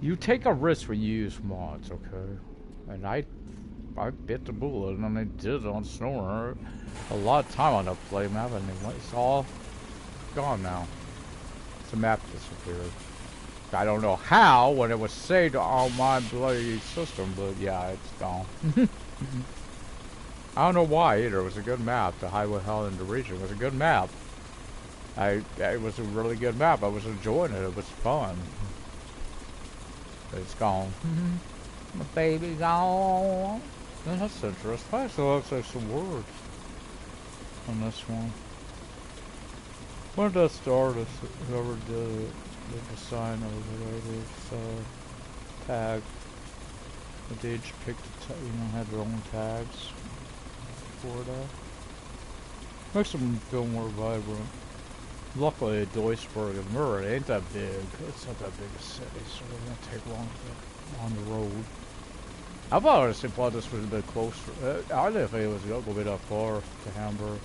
You take a risk when you use mods, okay? And I bit the bullet, and I did it on Snorer. A lot of time on that play map, and it's all gone now. The map disappeared. I don't know how when it was saved on my bloody system, but yeah, it's gone. I don't know why either. It was a good map. The Highway Hell in the region was a good map. It was a really good map. I was enjoying it. It was fun. But it's gone. My baby gone. Yeah, that's interesting. It still looks like some words on this one. When did that start? Whoever did the sign over there, this tag. They each picked, had their own tags for that. Makes them feel more vibrant. Luckily, Duisburg and Murray ain't that big. It's not that big a city, so it won't take long to get on the road. I honestly thought this was a bit closer. I didn't think it was going to be that far to Hamburg.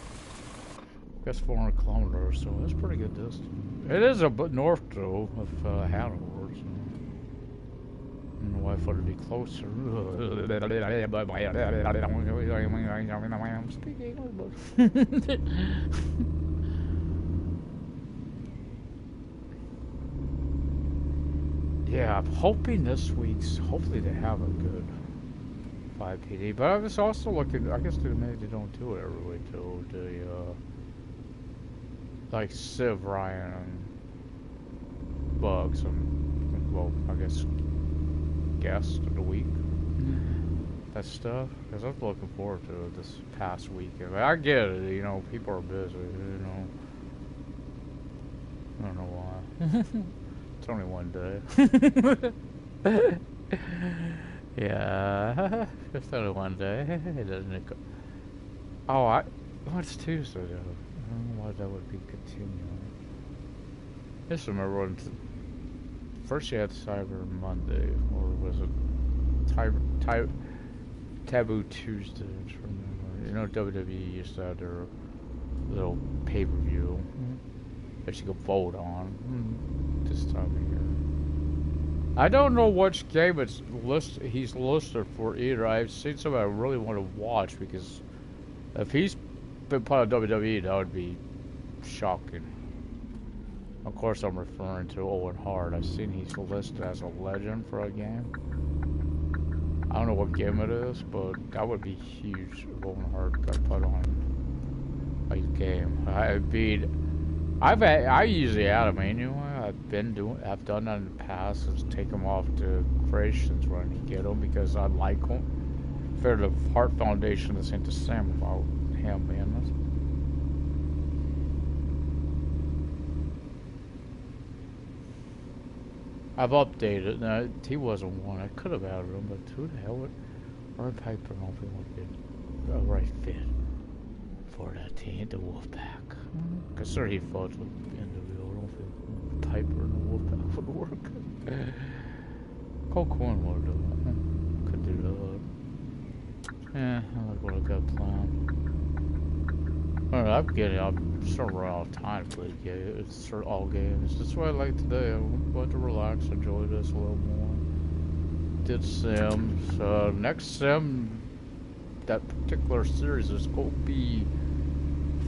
I guess 400 kilometers, so that's pretty good distance. It is a bit north, though, of Hanover, so I don't know why I thought it'd be closer. I'm speaking English. Yeah, I'm hoping this week's, hopefully they have a good 5 PD, but I was also looking, I guess maybe they don't do it every week, too. They, like Civ, Ryan, and Bugs, and, well, I guess, guest of the week. That stuff, because I'm looking forward to it this past weekend. I get it, people are busy, I don't know why. It's only one day. Yeah, it's only one day. It doesn't. Oh, it's Tuesday though. I don't know why that would be continuing. I just remember when first you had Cyber Monday, or was it Taboo Tuesday? I just remember. WWE used to have their little pay-per-view that you could vote on this time of year. I don't know which game he's listed for either. I've seen something I really want to watch, because if he's been part of WWE, that would be shocking. Of course, I'm referring to Owen Hart. I've seen he's listed as a legend for a game. I don't know what game it is, but that would be huge if Owen Hart got put on a game. I usually add them anyway. I've done that in the past, is take them off the creations when you get them, because I like them. For the Heart Foundation, this ain't the same about him being this. I've updated. Now, he wasn't one. I could have added him, but who the hell would Art Piper would be a right fit for that team, the Wolfpack? Consider he fought with NWO. I don't think Piper and the Wolfpack would work. Cole Corn would do it. Could do that. Yeah, I like what I got planned. I'm sort of running out of time to play games. It's sort of all games. That's what I like today. I want to relax, enjoy this a little more. Did Sims. Next Sim, that particular series is going to be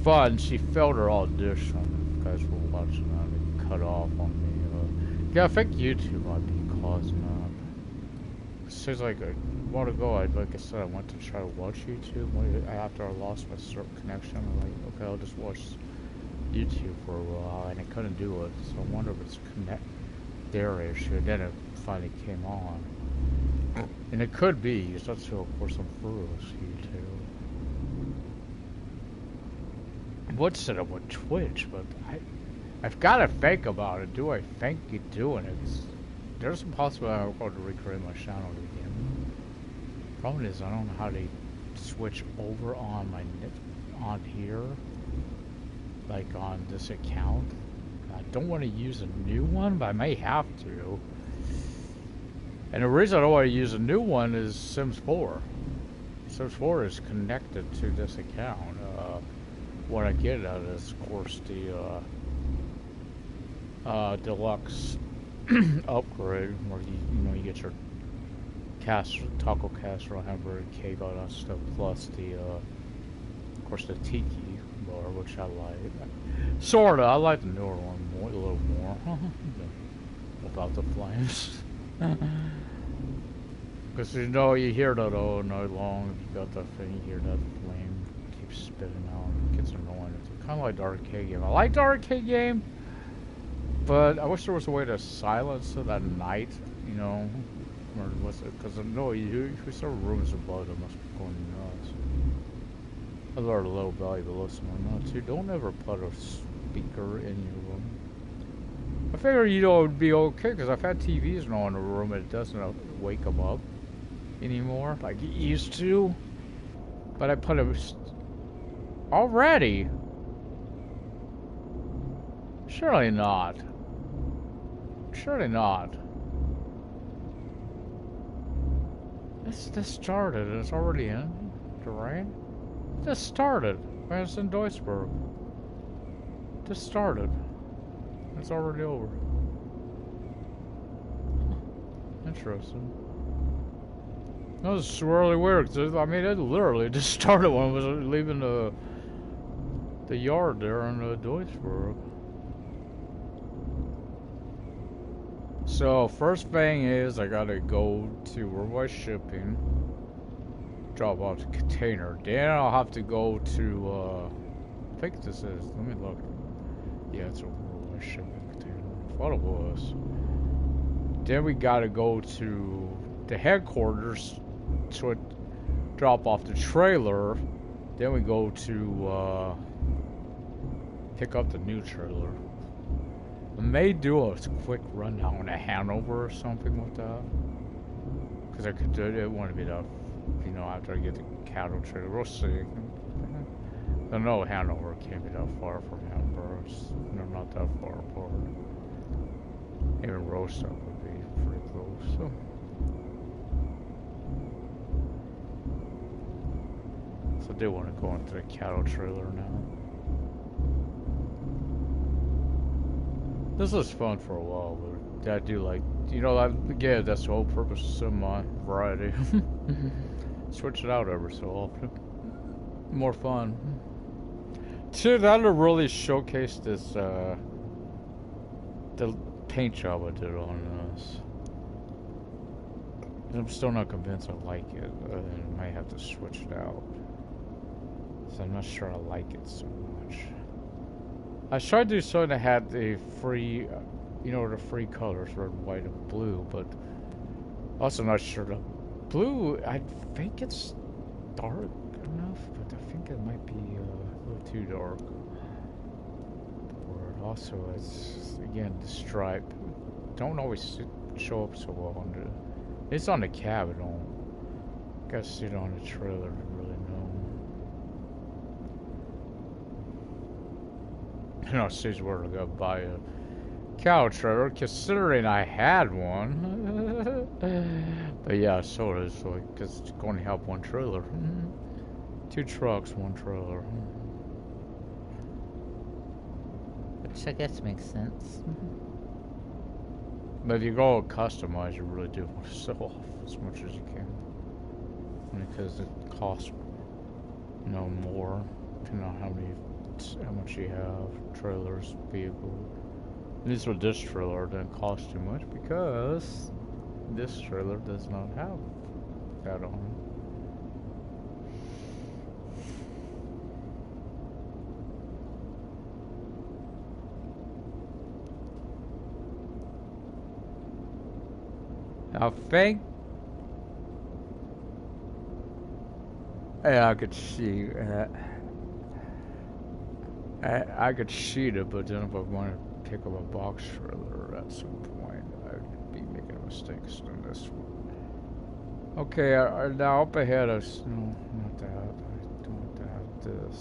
fun. She failed her audition. If you guys were watching that, it cut off on me. Yeah, I think YouTube might be causing that. It seems like a while ago, like I said, I went to try to watch YouTube. After I lost my connection, I'm like, okay, I'll just watch YouTube for a while, and I couldn't do it. So I wonder if it's their issue. Then it finally came on, and it could be. That's of course I'm through YouTube. I would set up with Twitch, but I've got to think about it. Do I think you're doing it? There's a possibility I'm going to recreate my channel again. Problem is, I don't know how to switch over on on here, like on this account. I don't want to use a new one, but I may have to. And the reason I don't want to use a new one is Sims 4. Sims 4 is connected to this account. What I get out of this, of course, the deluxe upgrade where you know you get your taco casserole, hamburger, cake, all that stuff, plus the of course the tiki bar, which I like. Sorta, I like the newer one more, a little more. About the flames. Because you know you hear that all night long. You got that thing, you hear that flame keeps spitting out. It gets annoying. It's kind of like the arcade game. I like the arcade game, but I wish there was a way to silence it at night. You know, or was it? Because no, you saw rumors about it must be going nuts. I learned a little valuable lesson on that too. Don't ever put a speaker in your room. I figure you know it'd be okay because I've had TVs now in the room and it doesn't wake them up anymore like it used to. But I put it already. Surely not. Surely not. This started. It's already in the rain. This started when it's in Duisburg. This started. It's already over. Interesting. That was really weird. Cause I mean, it literally just started when I was leaving the yard there in Duisburg. So first thing is I gotta go to Worldwide Shipping, drop off the container. Then I'll have to go to I think this is. Let me look. Yeah, it's a Worldwide Shipping container. I thought it was. Then we gotta go to the headquarters to drop off the trailer. Then we go to pick up the new trailer. I may do a quick rundown to Hanover or something like that. Because I could do it. It wouldn't be that, you know, after I get the cattle trailer. We'll see. I know Hanover can't be that far from Hamburg. They're not that far apart. Even Rostock would be pretty close. So I do want to go into the cattle trailer now. This was fun for a while, but I do like, you know, again, that's the whole purpose of my variety. Switch it out every so often. More fun. Too, that'll really showcase this, the paint job I did on this. I'm still not convinced I like it. I might have to switch it out. So I'm not sure I like it so much. I tried to do something that had the free, you know, the free colors, red, white, and blue, but also not sure the blue, I think it's dark enough, but I think it might be a little too dark. Or also, it's, again, the stripe don't always show up so well on the, it's on the cab, I don't, gotta see it on the trailer to really know. You know, she's where to go buy a cow trailer, considering I had one. But yeah, so it is, like, because it's going to help one trailer. 2 trucks, 1 trailer. Which I guess makes sense. But if you go customize, you really do want to sell off as much as you can. Because it costs, you know, more, depending on how much you have, trailers, vehicle. At least with this trailer, it doesn't cost too much because this trailer does not have that on it. I think, yeah, I could see I could sheet it, but then if I want to pick up a box trailer at some point, I'd be making a mistake on this one. Okay, now up ahead of, no, not that, I don't want to have this.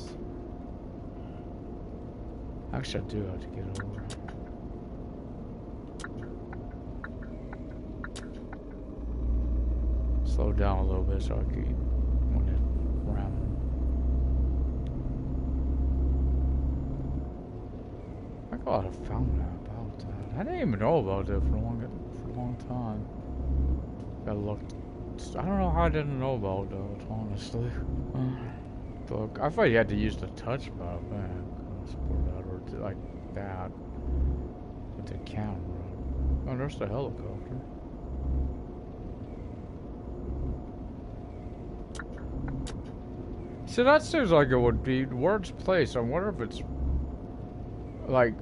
Actually, I do have to get over. Slow down a little bit so I can, when it round. I thought I found out about that. I didn't even know about that for a long long time. Gotta look. I don't know how I didn't know about that, honestly. But I thought you had to use the touchpad, man. For that, or like that. With the camera. Oh, there's the helicopter. See, that seems like it would be Word's place. I wonder if it's like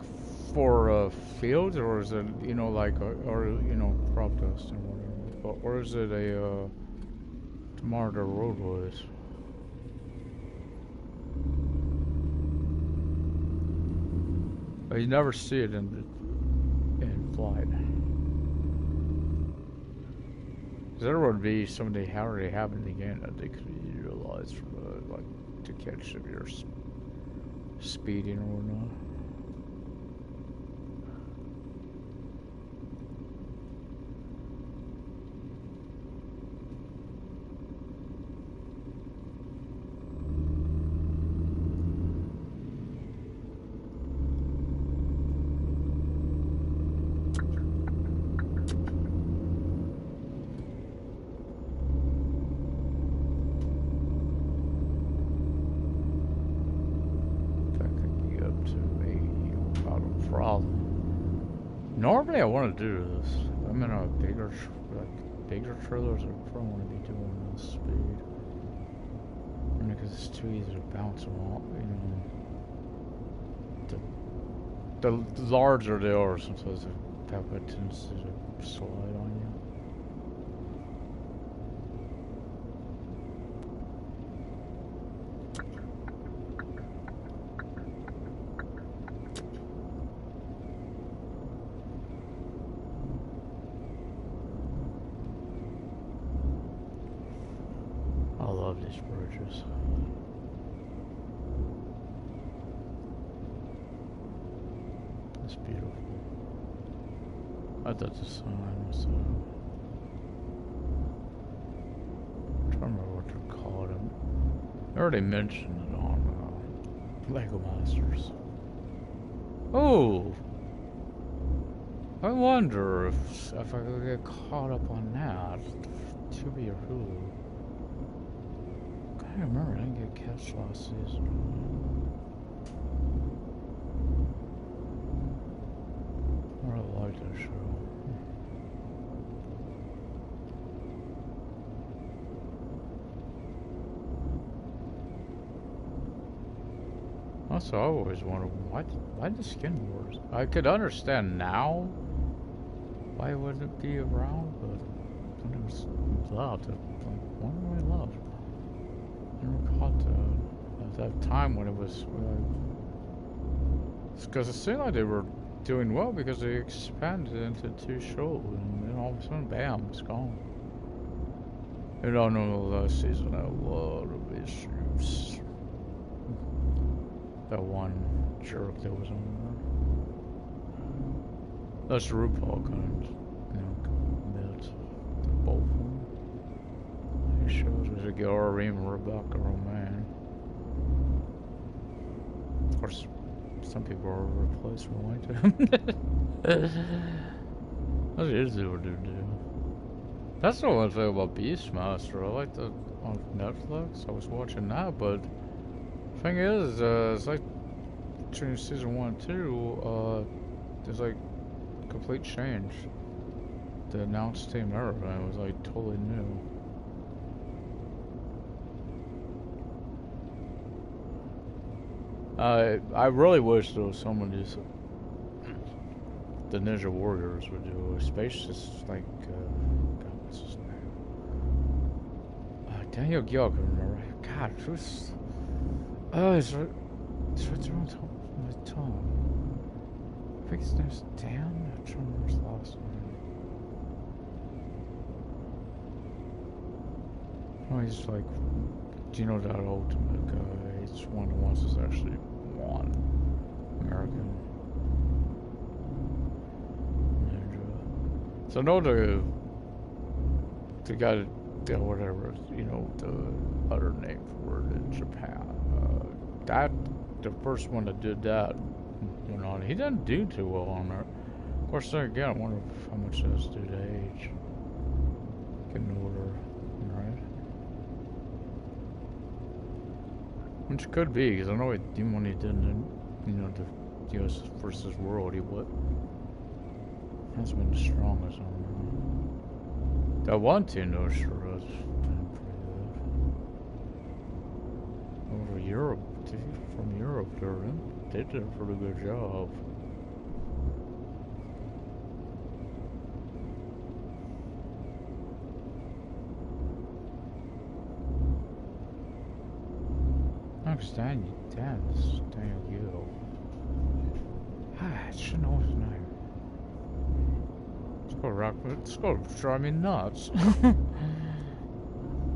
for fields, or is it, you know, like or you know, crop dust and whatever, or is it a to monitor roadways? But you never see it in flight. There would be something already happened again that they could utilize for like to catch if you're speeding or whatnot. Normally I want to do this. I'm in a bigger trailers. I probably want to be doing this speed. I mean, because it's too easy to bounce them off, you know. The larger they are, sometimes the pepper tends to slide on you. Bridges. It's beautiful. I thought the sign was I'm trying to remember what they're called. I already mentioned it on Lego Masters. Oh! I wonder if I could get caught up on that. Tubi or Hulu. I remember I didn't get catch last season. I really like that show. Also, I always wondered why the skin wars. I could understand now why it wouldn't be around, but when it was loved, like, when were I loved? I never caught at that time when it was, because it seemed like they were doing well because they expanded into 2 shows, and then all of a sudden, bam, it's gone. And I know last season had a lot of issues. That one jerk that was on there. That's RuPaul kind of, you know, commit to both of them. Shows was a Gary and Rebecca Romaine. Of course, some people are replacement like that. That's usually what they do. That's the one thing about Beastmaster. I like that on Netflix. I was watching that, but the thing is, it's like between season 1 and 2, there's like complete change. The announced team and everything was like totally new. I really wish there was someone who's the Ninja Warriors would do a spacious, like, God, what's his name? Daniel Gill, I can remember. God, who's, it's right there on top of my tongue. I think his name's Dan? I'm trying to remember his last name. Oh, he's like, do you know that ultimate guy? He's one of the ones that's actually won American Ninja. So I know the guy, whatever, you know, the other name for it in Japan. That the first one that did that went on. He didn't do too well on there. Of course, then again, I wonder how much that's due to age. Getting older, right? Which could be, because I know even when he did, you know, the U.S. versus World, he hasn't been the strongest on that. That one team, though, sure was pretty good. Over Europe, from Europe, they did a pretty good job. This Daniel Gill. I should know his name. Let's go drive me nuts. I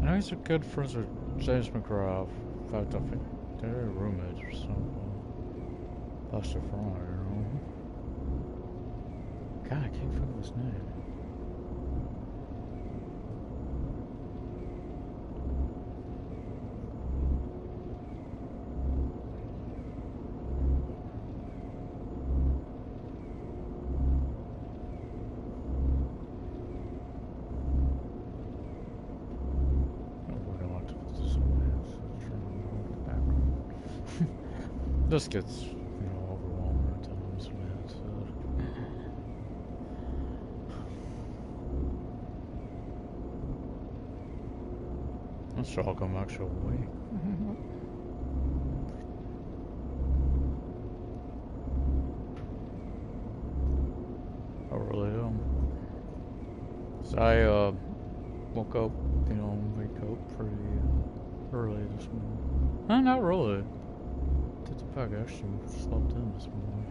know he's a good friends with James McGrath. In fact, I think they're roommates or something. That's the front, you know. God, I can't think of his name. This gets, you know, overwhelming at times, man. So. Let's talk I'm actually awake. I really am. So I woke up, you know, wake up pretty early this morning. Not really. I actually slept in this morning.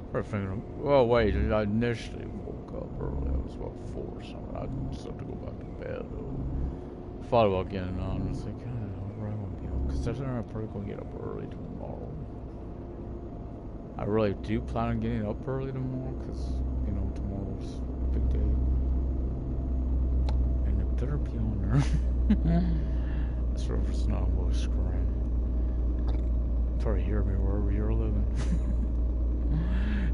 Probably thinking, well, wait, I initially woke up early. I was about 4 or something. I still had to go back to bed. Thought about getting on. I was like, I don't know, I won't be up. Because I'm probably going to get up early tomorrow. I really do plan on getting up early tomorrow because, you know, tomorrow's a big day. And it better be on there. This river's not a low screen. Probably hear me wherever you're living.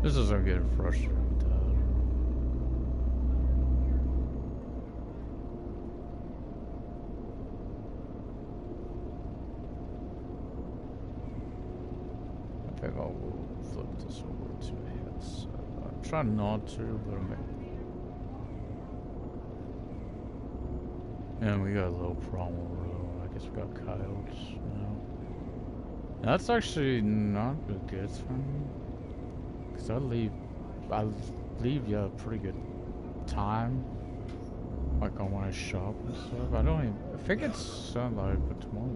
This is I'm getting frustrated with that. I think I will flip this over to a headset. I'm trying not to, but and we got a little problem over there. I guess we got coyotes now. That's actually not good for me, cause I leave, yeah, pretty good time, like on when I shop and stuff. I think it's sunlight, but tomorrow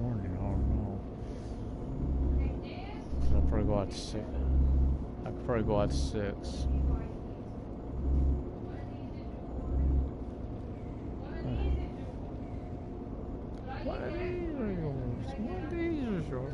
morning, I don't know. Cause I'll probably go out 6. I could probably go out 6. What are these are yours? What are these are yours?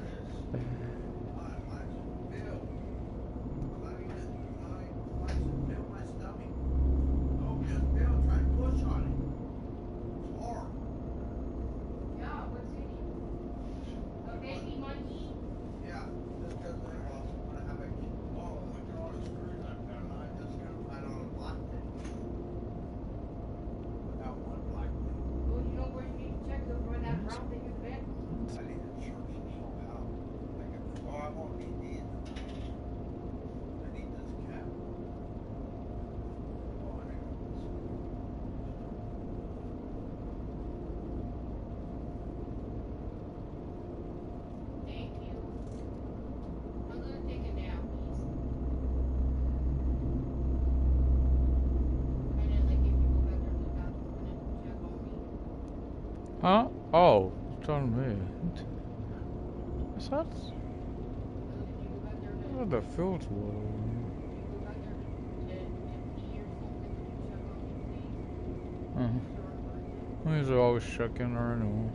Huh? Oh, it's on me. What's that? Oh, the field's water. He's always checking her anyway.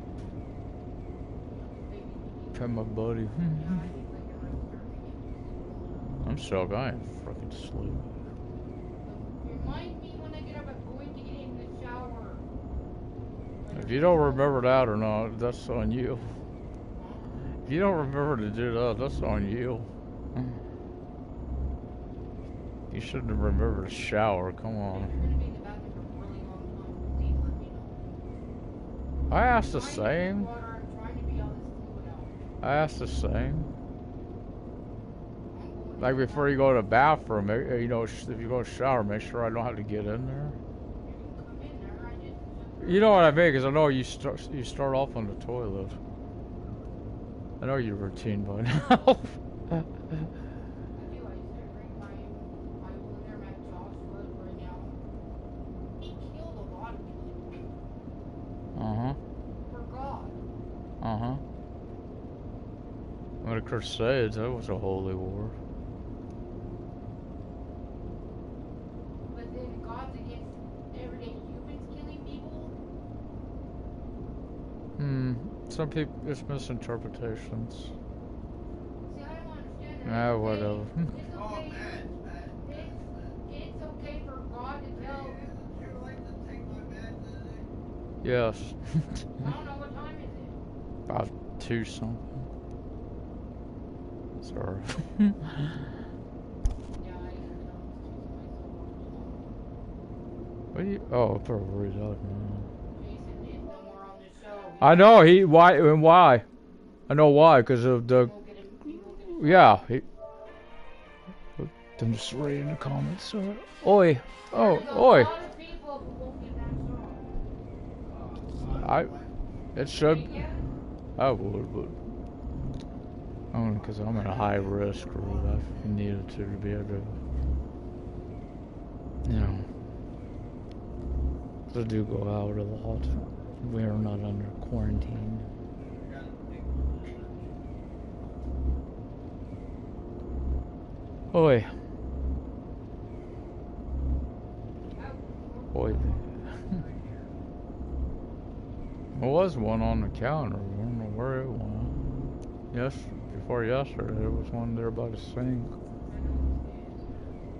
Pet my buddy. I'm shocked. I ain't fucking sleep. Remind me when I get up, I'm going to get in the shower. If you don't remember that or not, that's on you. If you don't remember to do that, that's on you. You shouldn't have remembered to shower. Come If on. you're gonna be in the bathroom for a really long time, please let me know. I asked the I'm trying to drink same. water, I'm trying to be on this fluid out. I asked the same. I'm going Like in the before you go to the bathroom, you know, if you go to shower, make sure I don't have to get in there. You can come in there, I just You know what I mean? Because I know you start off on the toilet. I know your routine by now. I do, I used to drink my I was in there, my Josh was right now. He killed a lot of people. Uh-huh. For God. Uh-huh. Well, the Crusades, that was a holy war. But then God's against everyday humans killing people? Some people, it's misinterpretations. See, I don't understand that. Ah, whatever. It's okay. It's okay for God to tell. Yes. I don't know what time is it. About 2 something. Sorry. Yeah, I used to tell him to myself. What do you? Oh, I better read out now. Jason is no more on the show. I know why and why. I know why, because of the. You won't get him. Yeah. I'm just reading the comments. Oi. Oh, There's a oi. lot of people who won't get that song. It should. Yeah. I would, but. Only because I'm in a high risk group. I needed to be able to. You know. I do go out a lot. We are not under quarantine. Oi. Oi. There was one on the counter. I don't know where it went. Yes, before yesterday, there was one there by the sink.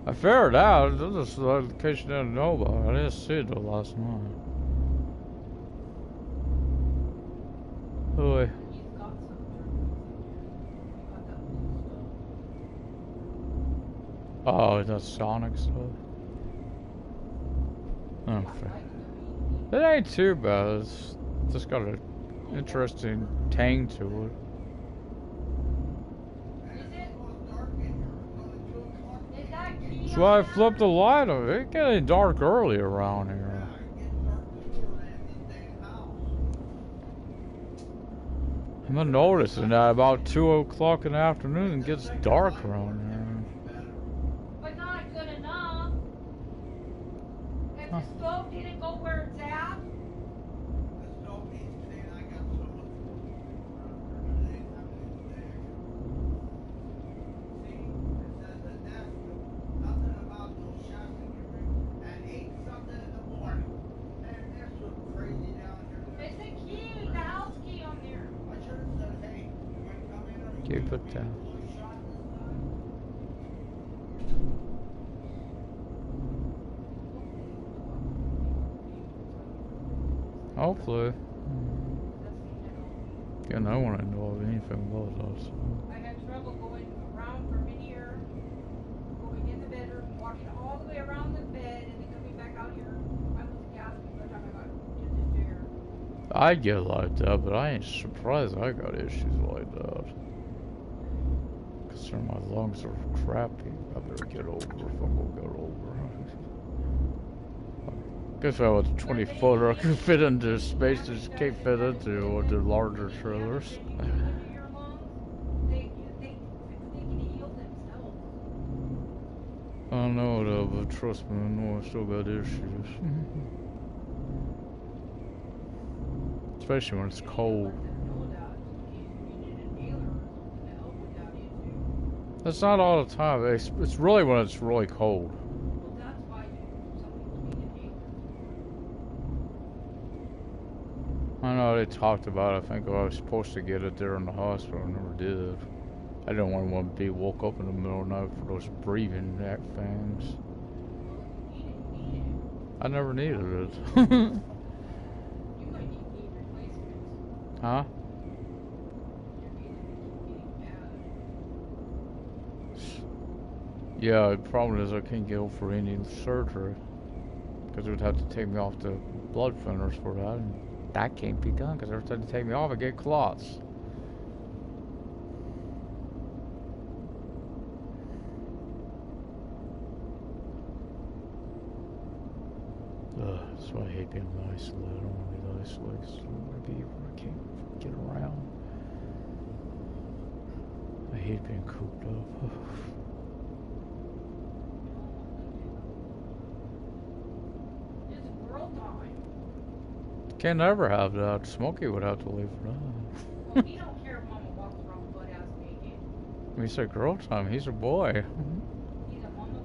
I figured out. This is in case you didn't know about it. I didn't see it till last night. Oi. He's got some turbulence in there. He's got that blue stuff. Oh, that's Sonic stuff. Okay. It ain't too bad. It's just got an interesting tang to it. Is that key So I flipped the light on. It getting dark early around here. I'm noticing that about 2 o'clock in the afternoon it gets dark around here. But not good enough. If the stove didn't go where it's at. It's the key, the house key on there. Keep it down. Hopefully. Again, I want to know of anything about us. I had trouble going around from in here, going in the bedroom, walking all the way around the bed, and then coming back out here. I was gasping by the time I got to the chair. I get like that, but I ain't surprised I got issues like that. Concerned my lungs are crappy. I better get over if I'm gonna get over. Guess I was a 20-footer. I could fit into spaces you can't fit into with the larger trailers. Into your lungs, they can heal themselves. I don't know though, but trust me, I know I still got issues. Especially when it's cold. That's not all the time. It's really when it's really cold. Well, that's why some people need inhalers. I know they talked about it. I think I was supposed to get it there in the hospital. I never did. I didn't want to be woke up in the middle of the night for those breathing things. You need it. I never needed it. You might need knee replacements. Huh? Your knees are getting bad. Yeah, the problem is I can't get for any surgery. Because it would have to take me off the blood thinners for that. And that can't be done because every time they take me off, I get clots. That's why I hate being isolated. I don't want to be isolated. I want to be where I can't get around. I hate being cooped up. It's girl time. Can't never have that. Smokey would have to leave for that. Well, he don't care if Mama walks around butt ass naked. When you say girl time, he's a boy. He's a mama.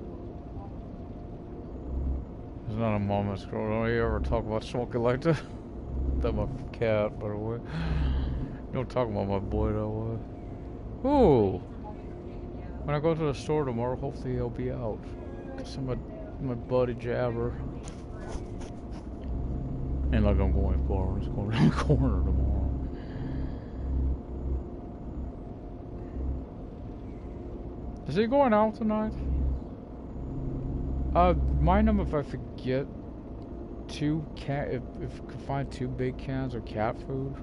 He's not a mama's girl. Don't you ever talk about Smokey like that? That's my cat, by the way. Don't talk about my boy that way. Ooh. When I go to the store tomorrow, hopefully he'll be out. Cause my buddy Jabber. Ain't like I'm going far. I'm just going around the corner tomorrow. Is he going out tonight? Mind him if I forget two cat. If I could find 2 big cans of cat food,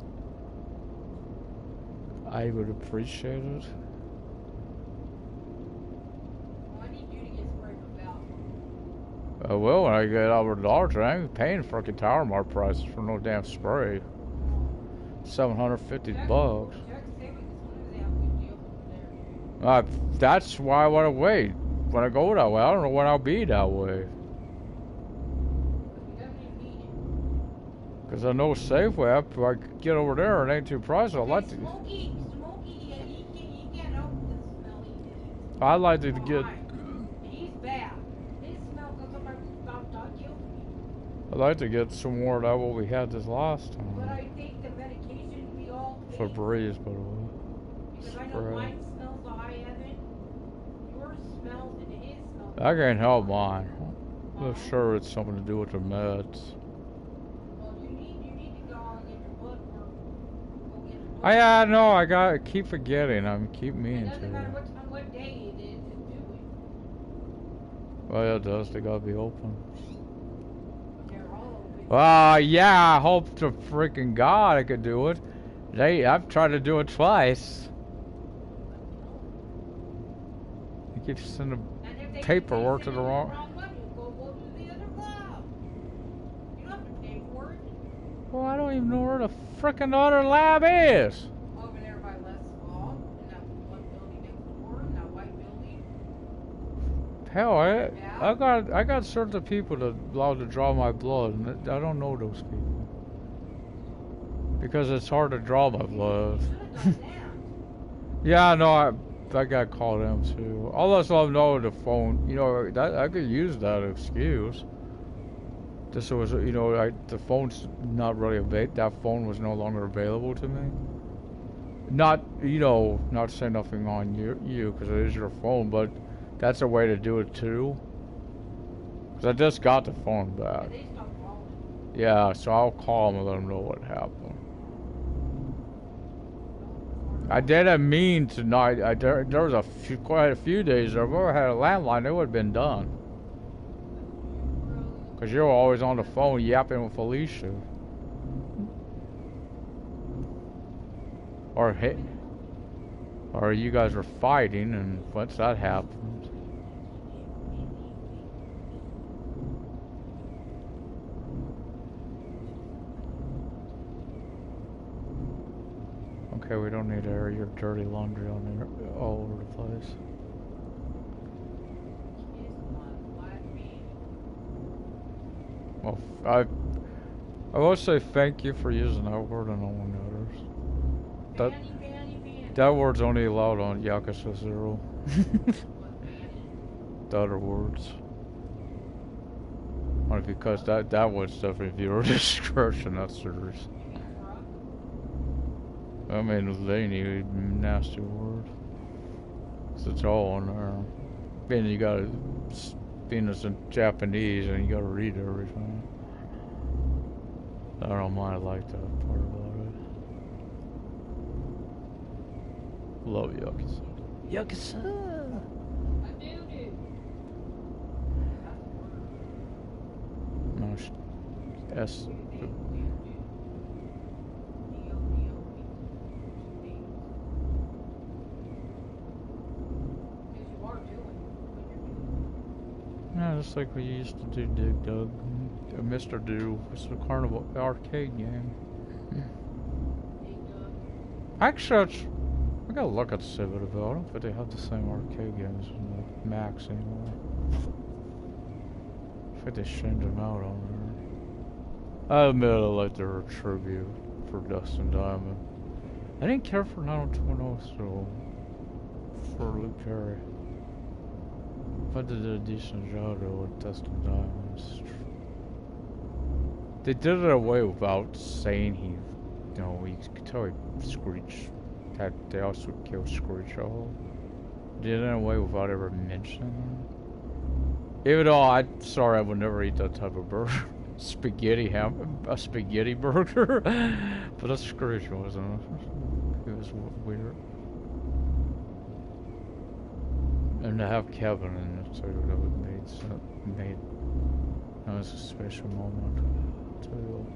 I would appreciate it. Well, I need you to get sprayed for Bell. Well, when I get over the Dollar, I ain't paying fucking Tower Mart prices for no damn spray. $750 bucks. Jack Savings, as soon as they have a good deal over there. That's why I want to wait. When I go that way, I don't know when I'll be that way. But we definitely need it. Cause I know Safeway, if I get over there, it ain't too pricey. I'd like to. Smokey, you can't help the smell he did. I'd like to get. He's bad. His smell goes up about kills me. I'd like to get some more of that what we had this last But time. I think the medication we all take. Febreze, by the way. Because I know mine smells the high heaven. Yours smells and his smells. I can't help mine. I'm sure it's something to do with the meds. Well, you need to go and get your blood work. Go get your blood I know. I keep forgetting. I'm keep It meaning doesn't to. matter what day it is, just do it. Well, yeah, it does. They gotta be open. They're all open. Yeah. I hope to freaking God I could do it. I've tried to do it twice. They keep sending And if they paperwork to the send it wrong. one, you go to the other lab. You don't have to pay for it. Well, I don't even know where the frickin' other lab is. Over there by Les Hall, in that one building next door, in that white building. Hell, I got certain people that allowed to draw my blood, and I don't know those people because it's hard to draw my blood. You should have done that. Yeah, no, I got called in too. I'll let them know the phone. You know, that I could use that excuse. This was, you know, the phone's not really available. That phone was no longer available to me. Not, you know, not saying nothing on you, because it is your phone, but that's a way to do it too. Because I just got the phone back. They stopped calling. Yeah, so I'll call them and let them know what happened. I didn't mean to not. There was quite a few days there. If I had a landline, it would have been done. Because you were always on the phone yapping with Felicia. Or you guys were fighting, and once that happened. Okay, we don't need to air your dirty laundry on there all over the place. Well, I will say thank you for using that word and no one others. That word's only allowed on Yakuza 0. The other words. Only because that was definitely viewer discretion, that's serious. I mean, Laney, nasty word. So it's all on there. And you gotta, being it's in Japanese, and you gotta read everything. I don't mind, I like that part about it. Love Yakuza. Yakuza! I do. S. Yeah, just like we used to do Dig Dug. Mr. Do. It's the Carnival arcade game. Actually, I gotta look at the Civic though. I don't think they have the same arcade games in the Max anymore. I think they changed them out on there. I admit I like their tribute for Dust and Diamond. I didn't care for 90210 so for Luke Perry. But they did a decent job though with Dust and Diamonds. They did it away without saying he, you know, you could tell he Screech. That they also killed Screech all. Did it away without ever mentioning that. Even though I would never eat that type of burger. A spaghetti burger. But that's Screech wasn't it? It was weird. And to have Kevin in it too, that would made that was a special moment too.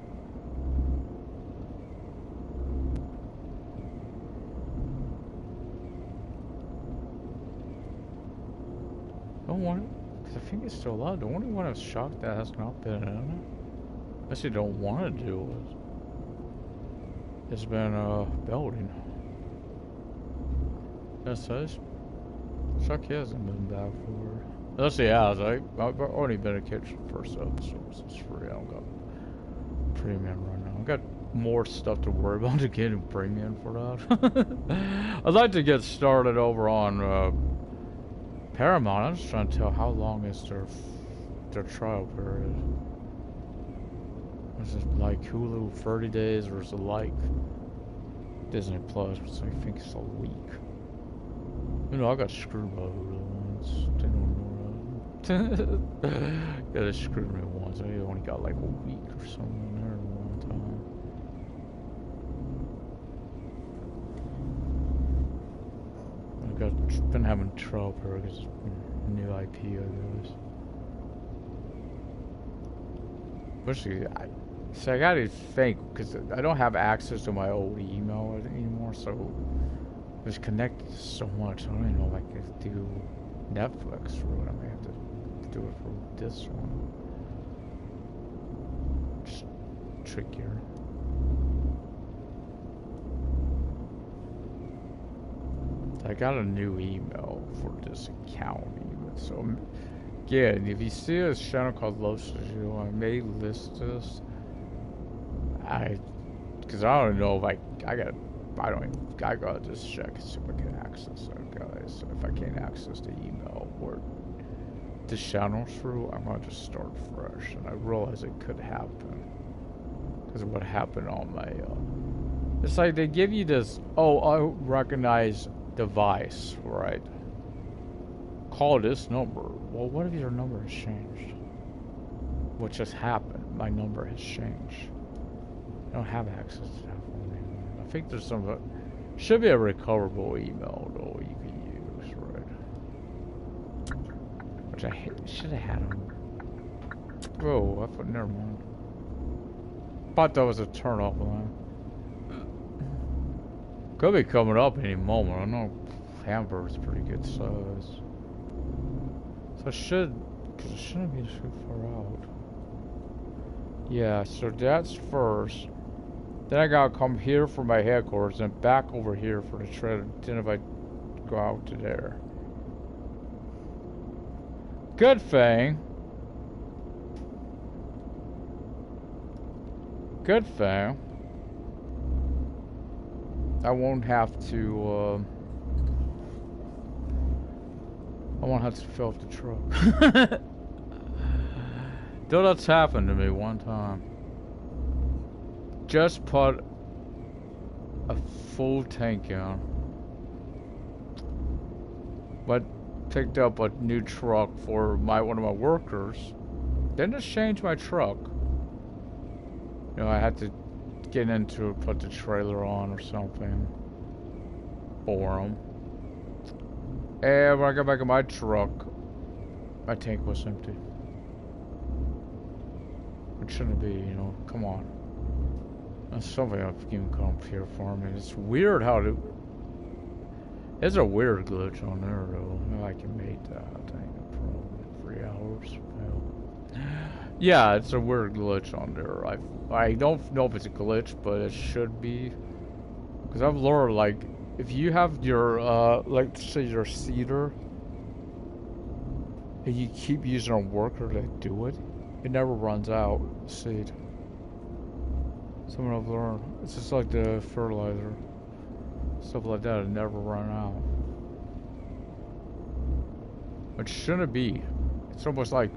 Don't want it, because I think it's still allowed. The only one I was shocked that has not been in it, unless you don't want to do it, it's been building. That's nice. Chuck hasn't been back for. Unless he has. I've only been in the kitchen first episode, so it's free. I don't got premium right now. I've got more stuff to worry about to get in premium for that. I'd like to get started over on Paramount. I'm just trying to tell how long is their trial period. Is it like Hulu 30 days or is it like Disney Plus, which I think it's a week? You know, I got screwed by Hulu once. They don't know that. Yeah, they screwed me once. I only got like a week or something there at one time. I've been having trouble because it's new IP, I guess. Especially, I gotta think, because I don't have access to my old email anymore, so it's connected to so much. I don't even know if I could do Netflix for it. I may have to do it for this one. Just trickier. I got a new email for this account even, so yeah, if you see a channel called Love Studio, I may list this. Because I don't know if I gotta just check and see if I can access it, guys. If I can't access the email or the channel through, I'm gonna just start fresh. And I realize it could happen because of what happened on my. It's like they give you this. Oh, I recognize device, right? Call this number. Well, what if your number has changed? What just happened? My number has changed. I don't have access to that phone anymore. I think there's some. Should be a recoverable email though you can use, right? Which I should have had on. Oh, I thought. Never mind. Thought that was a turn off line. Could be coming up any moment. I know Hamburg's pretty good size. So I should, because it shouldn't be too far out. Yeah, so that's first. Then I gotta come here for my headquarters and back over here for the trailer. Then if I go out to there. Good thing. Good thing. I won't have to, I won't have to fill up the truck. Though that's happened to me one time. Just put a full tank in. But picked up a new truck for one of my workers. Then just changed my truck. You know, I had to get into it, put the trailer on or something for him. And when I got back in my truck, my tank was empty. shouldn't be, you know, come on. That's something I've even come up here for me. It's weird how to... There's a weird glitch on there, though. I can make that. I think probably 3 hours. Well, yeah, it's a weird glitch on there. I don't know if it's a glitch, but it should be. Because I've learned, like, if you have your, like, say your seeder, and you keep using a worker to do it, it never runs out, seed. Something I've learned. It's just like the fertilizer. Stuff like that, it never run out. It shouldn't be. It's almost like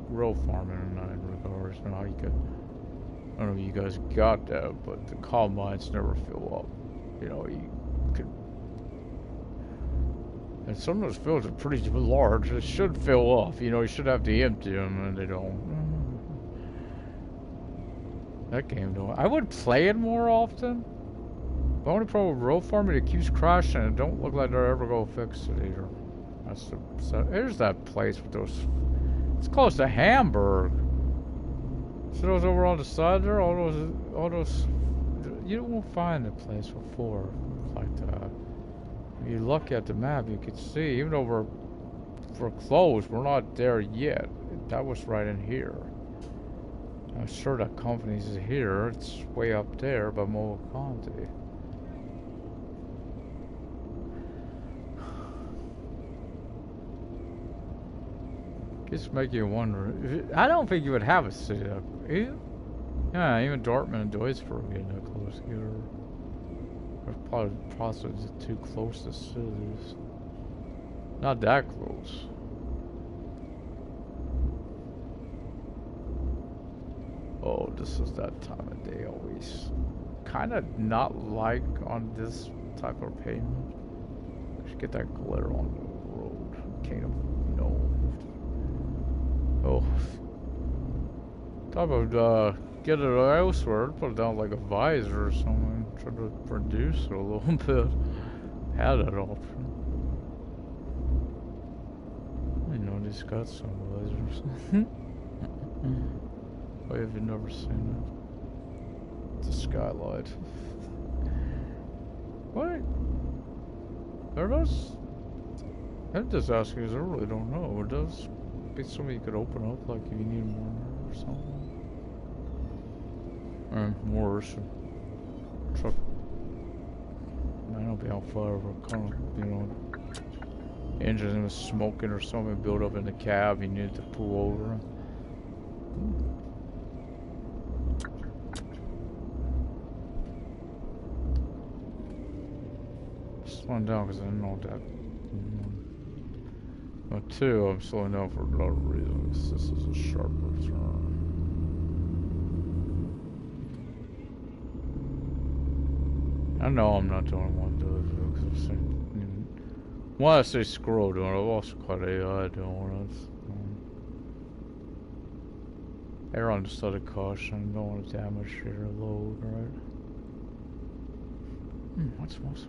real farming in that regards. You know how you could, I don't know if you guys got that, but the combines never fill up. You know, you could, and some of those fields are pretty large. It should fill up. You know, you should have to empty them, and they don't. That game don't. I would play it more often. The only problem with road farming, it keeps crashing. It don't look like they're ever gonna fix it either. That's the. So there's that place with those. It's close to Hamburg. See those over on the side there? All those. You won't find a place before like that. If you look at the map, you can see. Even though we're close, we're not there yet. That was right in here. I'm sure that company's here. It's way up there by Moaconte. Just make you wonder. I don't think you would have a city up here. Yeah, even Dortmund and Duisburg getting that close together. They're probably possibly the two closest cities. Not that close. Oh, this is that time of day always. Kind of not like on this type of pavement. I should get that glitter on the road. Kind of, you know. Oh. Talk about get it elsewhere. Put it down like a visor or something. Try to reduce it a little bit. Had that option. I know these got some visors. Why have you never seen it? It's a skylight. What? There does. I'm just asking because I really don't know. It does be something you could open up, like if you need more or something. Or worse. Truck. I don't be on fire, but kind of, you know, engine was smoking or something built up in the cab. You needed to pull over. Slowing down because I didn't know that. But two, I'm slowing down for another reason. This is a sharper turn. I know I'm not the only one doing it because I've seen. When I say scroll doing it, I've also caught AI doing it. Err on the side of caution, don't want to damage your load, right? What's most?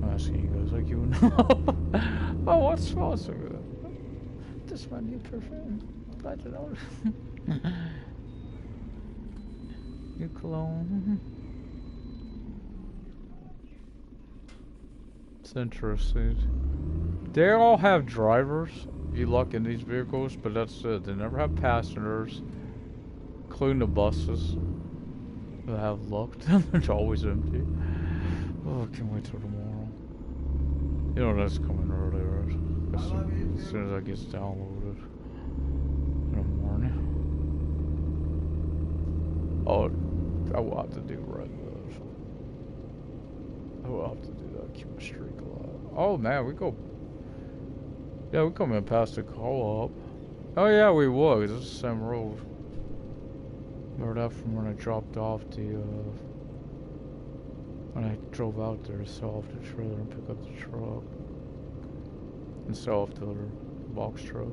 I'm asking you guys like you would know. Oh, what smells so good? This might be perfect. I don't know. New cologne. It's interesting. They all have drivers, if you look in these vehicles, but that's it. They never have passengers, including the buses that have looked. They're always empty. Oh, I can't wait till tomorrow. You know that's coming early, right? As soon as that gets downloaded in the morning. Oh, I will have to do red mode. I will have to do that chemistry a lot. Oh man, we go. Yeah, we come in past the co-op. Oh yeah, we would. It's the same road. Remember that from when I dropped off the, when I drove out there to sell off the trailer and pick up the truck. And sell off the other box truck.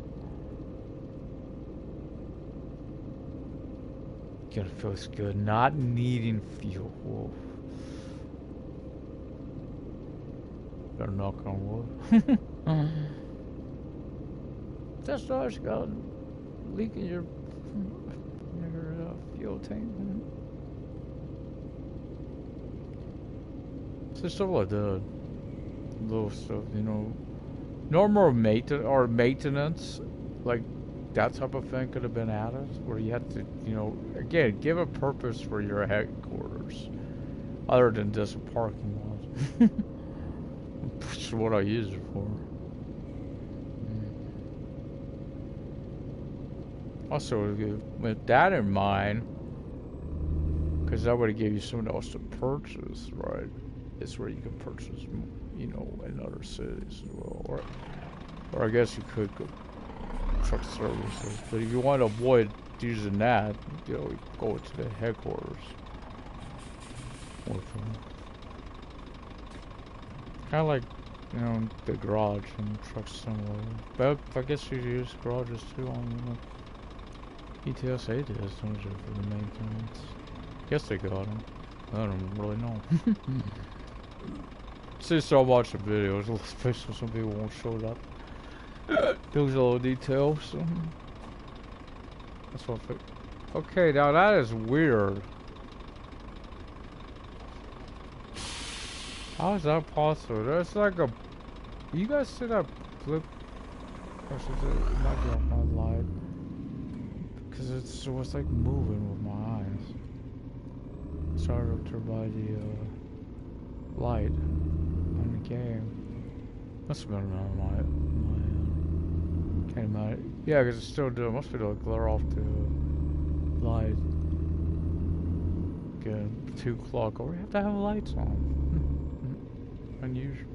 God, it feels good. Not needing fuel. Whoa. Better knock on wood. That's nice, got a leak in your fuel tank. So stuff like that. Little stuff, you know. Normal maintenance, like that type of thing could have been added, where you had to, you know, again, give a purpose for your headquarters, other than just a parking lot. That's what I use it for. Also, with that in mind, because that would have gave you something else to purchase, right? It's where you can purchase, you know, in other cities as well, or I guess you could go truck services. But if you want to avoid using that, you know, you go to the headquarters. Kind of like, you know, the garage and trucks somewhere. But I guess you use garages too on ETSA does, don't you, for the maintenance? Guess they got them. I don't really know. See so much of videos, especially some people won't show that. Those little details. That's what I think. Okay, now that is weird. How is that possible? That's like a... You guys see that blip? Or is it might be on my light? Because it's like moving with my eyes. Started up to by the light on the game. Must have been on my can't imagine. Yeah, because it's still doing. Must be the glare off the light. Good. 2 o'clock. Or we have to have lights on. Unusual.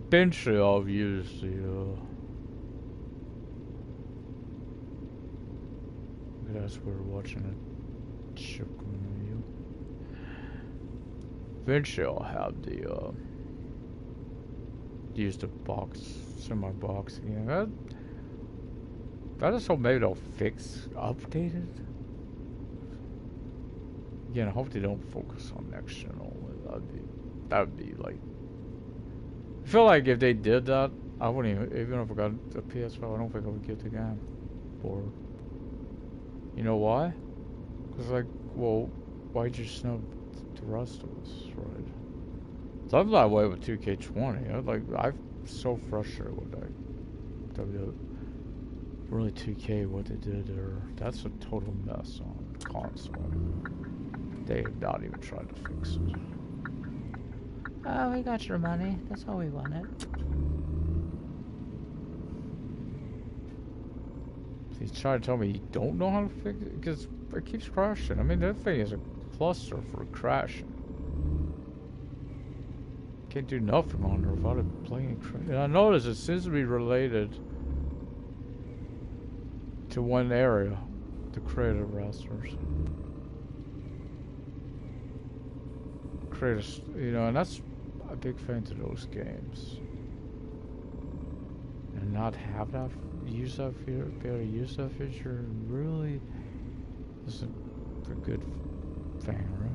Eventually, I've used the. That's where we're watching a ship review. Eventually, I'll have the use the box, semi-box again. I just hope maybe they'll update it. Again, I hope they don't focus on next gen only. That'd be like. I feel like if they did that, I wouldn't even if I got a PS5, I don't think I would get the game. Or, you know why? Because like, well, why'd you snub the rest of us, right? So I'm that way with 2K20. I'm so frustrated with that. Really 2K what they did there. That's a total mess on console. They have not even tried to fix it. Oh, we got your money. That's all we wanted. He's trying to tell me you don't know how to fix it? Because it keeps crashing. I mean, that thing is a cluster for crashing. Can't do nothing on her without it playing crash. And I noticed it seems to be related to one area, the creative wrestlers. You know, and that's a big fan to those games. And not have that, use that feature, be able to use that feature, really is a good thing, right?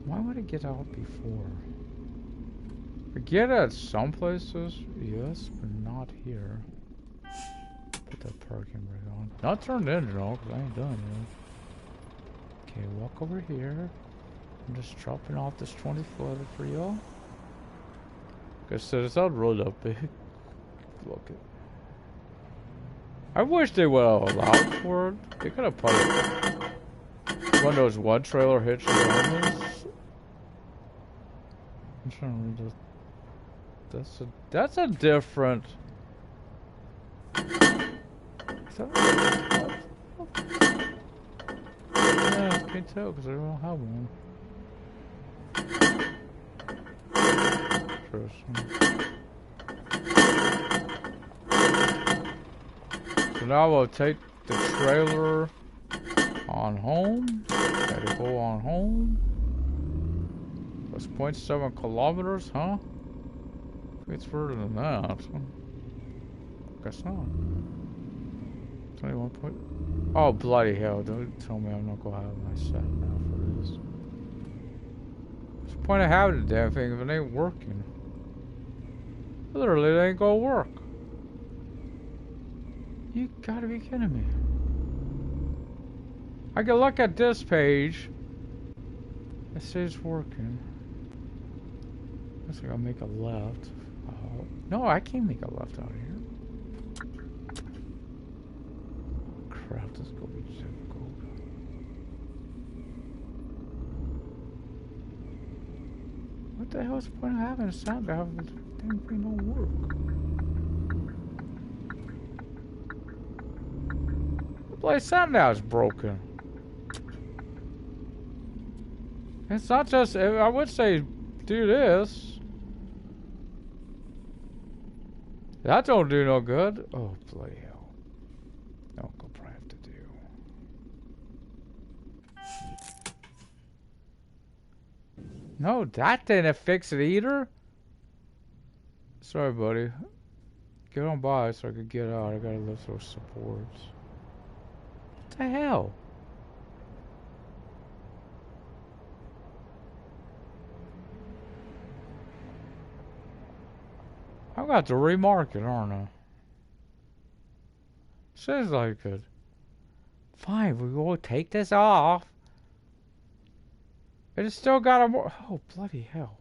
Why would it get out before? I get it at some places, yes, but not here. Put that parking brake on. Not turned in at all, because I ain't done yet. Okay, walk over here. I'm just dropping off this 20-footer for y'all. Like I said, it's not rolled up big. Look it. I wish they would have allowed for it. They could have put one of those one trailer hitches on this. I'm trying to read this. That's a different. Yeah, I can't tell because I don't have one. Interesting. So now we'll take the trailer on home. Gotta go on home. That's 0.7 kilometers, huh? It's further than that. Guess not. 21 point. Oh, bloody hell. Don't tell me I'm not going to have my set now for this. What's the point of having the damn thing if it ain't working? Literally, it ain't going to work. You gotta be kidding me. I can look at this page. It says working. Looks like I'll make a left. Oh. No, I can't make a left out here. Crap, this is gonna be difficult. What the hell is the point of having a sound to have this damn thing don't work? The bloody sound now is broken. It's not just, I would say do this. That don't do no good. Oh, bloody hell. That's what I'll probably have to do. No, that didn't fix it either. Sorry, buddy. Get on by so I could get out. I gotta lift those supports. What the hell? I've got to remark it, aren't I? Says I could. Fine, we will take this off. It's still got a more. Oh, bloody hell.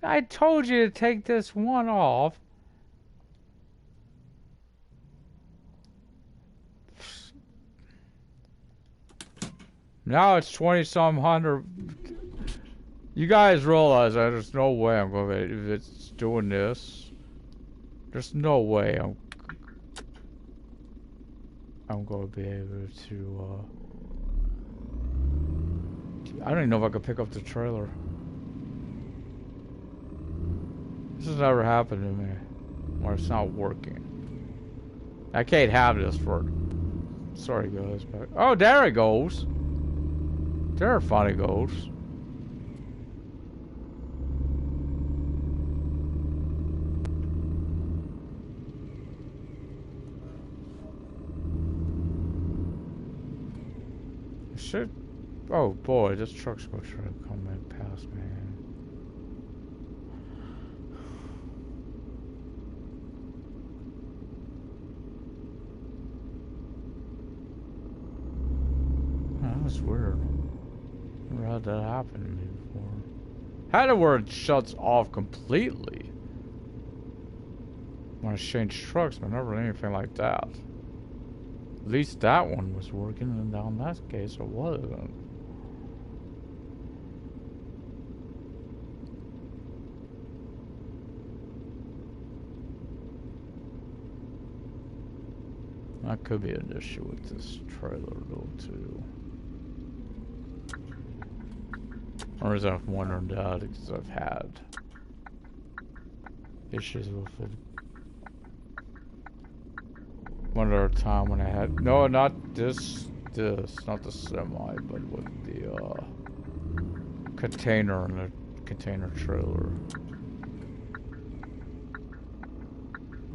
I told you to take this one off. Now it's 20-some hundred. You guys realize that there's no way I'm going to, if it's doing this, there's no way I'm going to be able to, I don't even know if I could pick up the trailer. This has never happened to me, where it's not working. I can't have this for, sorry guys, but, oh, there it goes. There it finally goes. Shit. Oh boy, this truck's gonna try to come in past me. Oh, that was weird. Never had that happen to me before. Had it where it shuts off completely when I change trucks, but never anything like that. At least that one was working, and down that case it wasn't. That could be an issue with this trailer though too. Or is I've wondered that because I've had issues with it. One other time when I had, no, not this, not the semi, but with the container and the container trailer.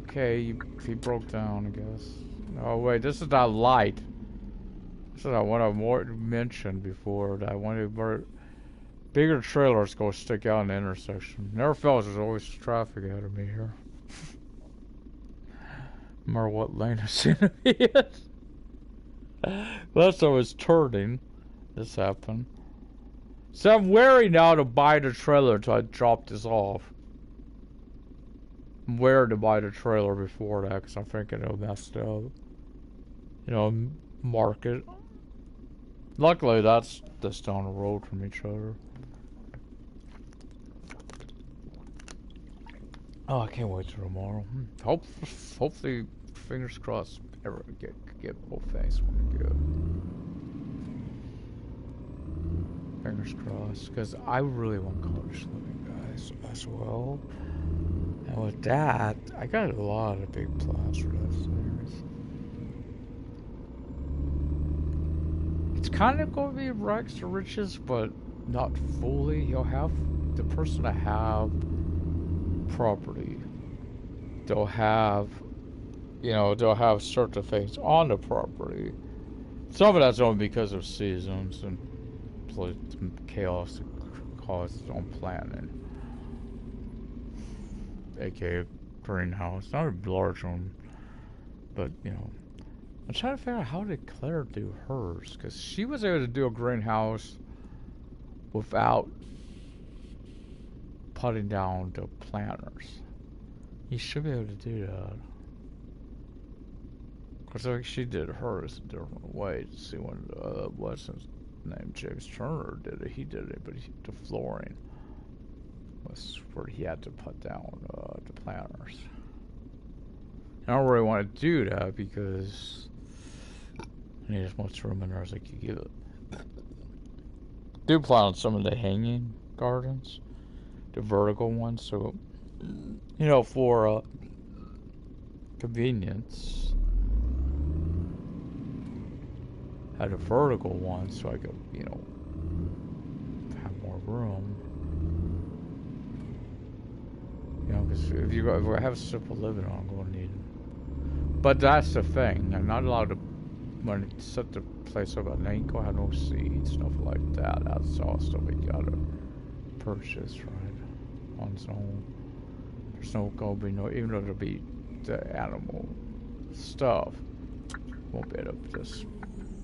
Okay, he broke down, I guess. Oh wait, this is that light. This is what I mentioned before, that I wanted to. Bigger trailers go stick out in the intersection. Never felt there's always traffic ahead of me here. No matter what lane it's in. Last time I was turning, this happened. So I'm wary now to buy the trailer until I drop this off. I'm wary to buy the trailer before that because I'm thinking it'll mess it up. You know, market. Luckily, that's just down the road from each other. Oh, I can't wait till tomorrow. Hopefully, fingers crossed, ever get both things good. Fingers crossed, because I really want college living, guys, as well. And with that, I got a lot of big plans for that series. it's kind of going to be rags to riches, but not fully. You'll have the person to have property. They'll have, they'll have certain things on the property. Some of that's only because of seasons and chaos caused its own planning. AKA greenhouse. Not a large one, but, I'm trying to figure out how did Claire do hers, because she was able to do a greenhouse without putting down the planters. You should be able to do that. Because like she did hers a different way. To see when what's his name, James Turner did it. He did it, but the flooring was where he had to put down the planters. I don't really want to do that because I need as much room in there as I could give it. Do plan on some of the hanging gardens, the vertical ones, so for convenience, had a vertical one so I could have more room. Because if I have a simple living, I'm going to need. But that's the thing. I'm not allowed to, when I set the place up, I ain't gonna have no seeds, stuff like that. That's all stuff you gotta purchase, right? On its own. There's no gonna be even though there'll be the animal stuff, won't be able to just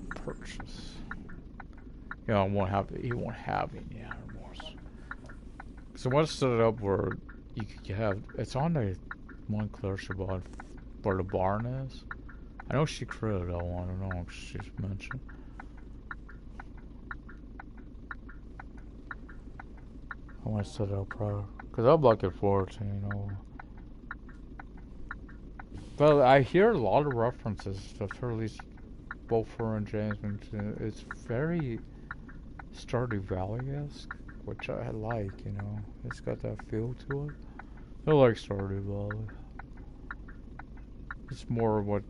purchase. He won't have any animals. So once set it up where you could have, it's on the one Claire Chabot where the barn is. I know she created that one. I don't know if she's mentioned. I want to set it up prior. Because I'm looking forward to, But I hear a lot of references to at least both her and James. It's very Stardew Valley-esque, which I like, It's got that feel to it. I like Stardew Valley. It's more what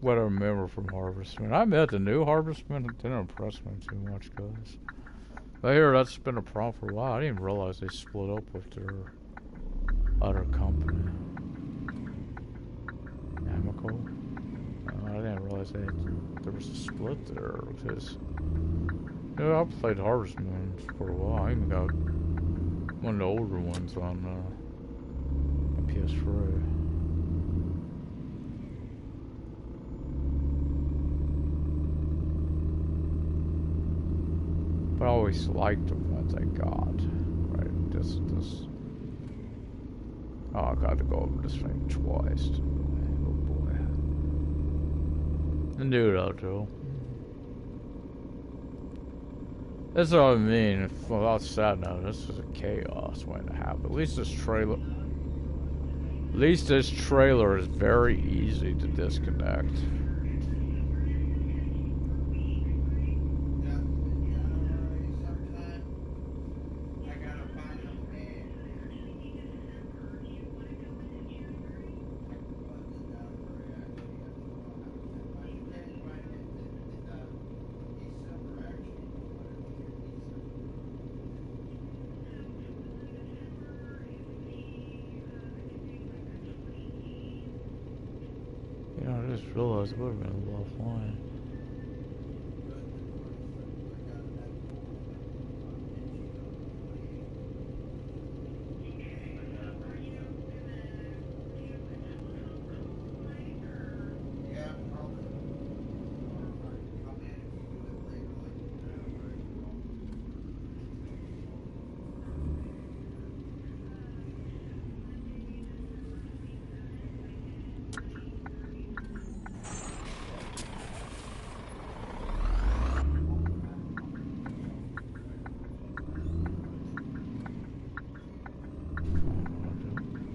I remember from Harvest Moon. I met the new Harvest Moon. It didn't impress me too much, guys. I hear that's been a problem for a while. I didn't even realize they split up with their other company. Amical? I didn't realize there was a split there because I played Harvest Moon for a while. I even got one of the older ones on PS3. But I always liked the ones I got. Right? This. Oh, I got to go over this thing twice. Oh boy. And do that too. That's what I mean. Without sad now, this is a chaos waiting to happen. At least this trailer is very easy to disconnect. I just realized it would have been a little offline.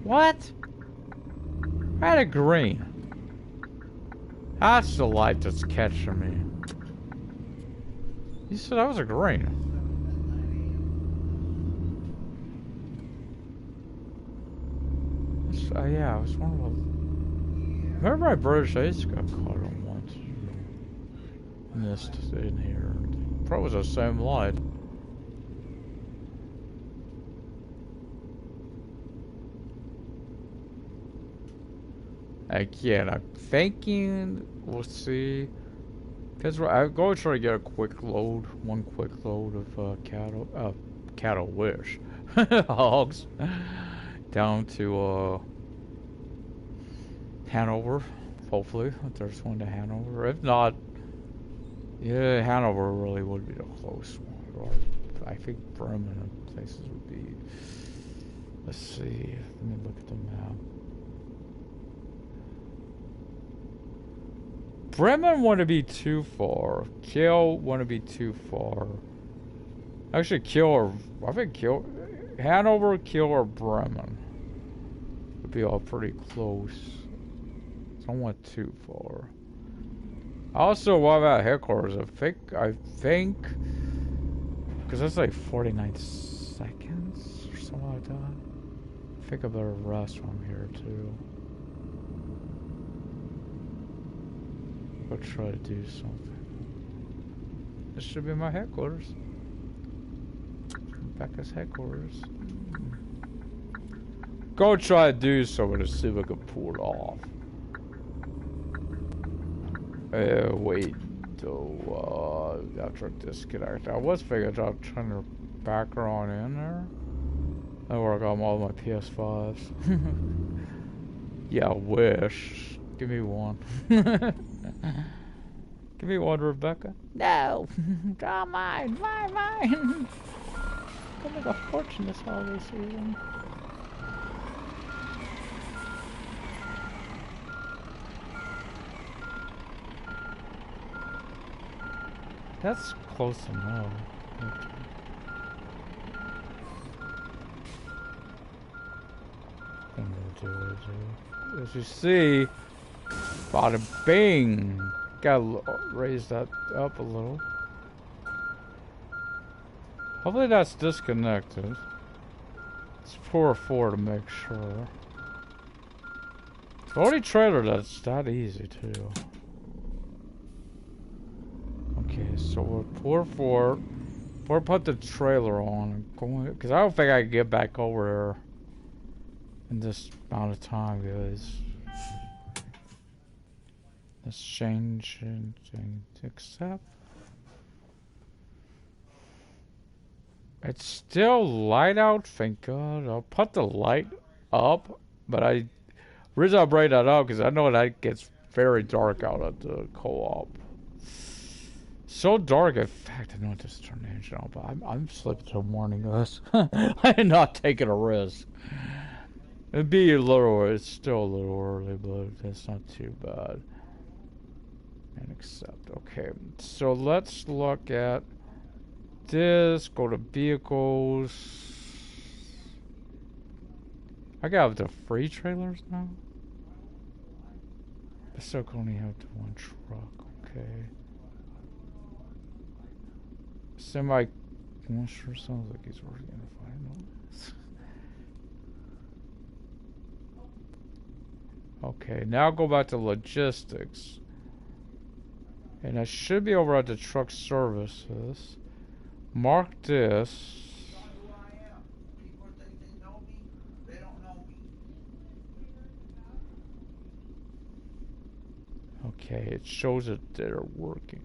What? I had a green. That's the light that's catching me. You said I was a green. Yeah, I was wondering. Remember my British Ace got caught on once. mist in here. Probably was the same light. Again, I'm thinking we'll see. Because I'm going to try to get a quick load, one quick load of cattle wish, hogs, down to Hanover. Hopefully, if there's one to Hanover. If not, yeah, Hanover really would be the close one. Or I think Bremen and places would be. Let's see. Let me look at the map. Bremen wouldn't be too far. Kiel wouldn't be too far. Actually, I think Kiel, Hanover, Kiel, or Bremen would be all pretty close. Somewhat too far. Also, what about headquarters? I think, because that's like 49 seconds or something like that. I think I better rest from here too. I'll try to do something. This should be my headquarters. Becca's headquarters. Go try to do something to see if I can pull it off. Wait. So, after disconnect. I was figuring about trying to back her on in there. I work on all my PS5s. Yeah, I wish. Give me one. Give me one, Rebecca. No! Draw mine! Mine! I'll make a fortune this holiday season. That's close enough. I'm gonna do it. As you see, bada bing! Gotta raise that up a little. Hopefully that's disconnected. It's 4 to make sure. The only trailer that's that easy too. Okay, so we're 4. We'll put the trailer on, because I don't think I can get back over there in this amount of time, guys. Let's change and accept. It's still light out, thank God. I'll put the light up, but reason I bring that up because I know that gets very dark out at the co-op. So dark, in fact, I know I just turned the engine on, but I'm sleeping till morning, guys. I'm not taking a risk. It'd be it's still a little early, but that's not too bad. And accept. Okay, so let's look at this. Go to vehicles. I got the free trailers now. I still only have the one truck. Okay. Semi. Well, sure sounds like he's working on the finals. Okay, now go back to logistics. And I should be over at the truck services. Mark this. Okay, it shows that they're working.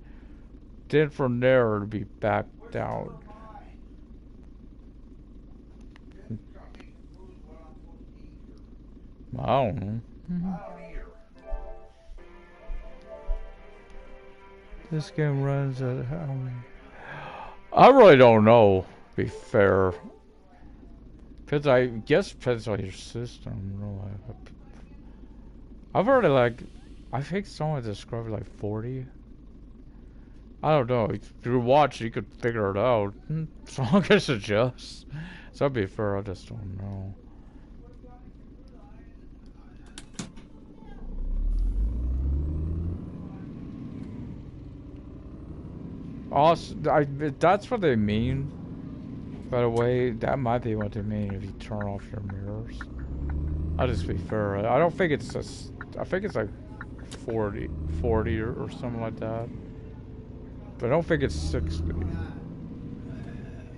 Then from there it'll be back down. I don't know. This game runs at how many? I really don't know, to be fair. Because I guess it depends on your system, really. I've heard of like, I think someone described like 40. I don't know. If you watch, you could figure it out. So I guess adjust. So to be fair, I just don't know. Also, that's what they mean. By the way, that might be what they mean if you turn off your mirrors. I'll just be fair. I don't think it's I think it's like 40 or something like that. But I don't think it's 60.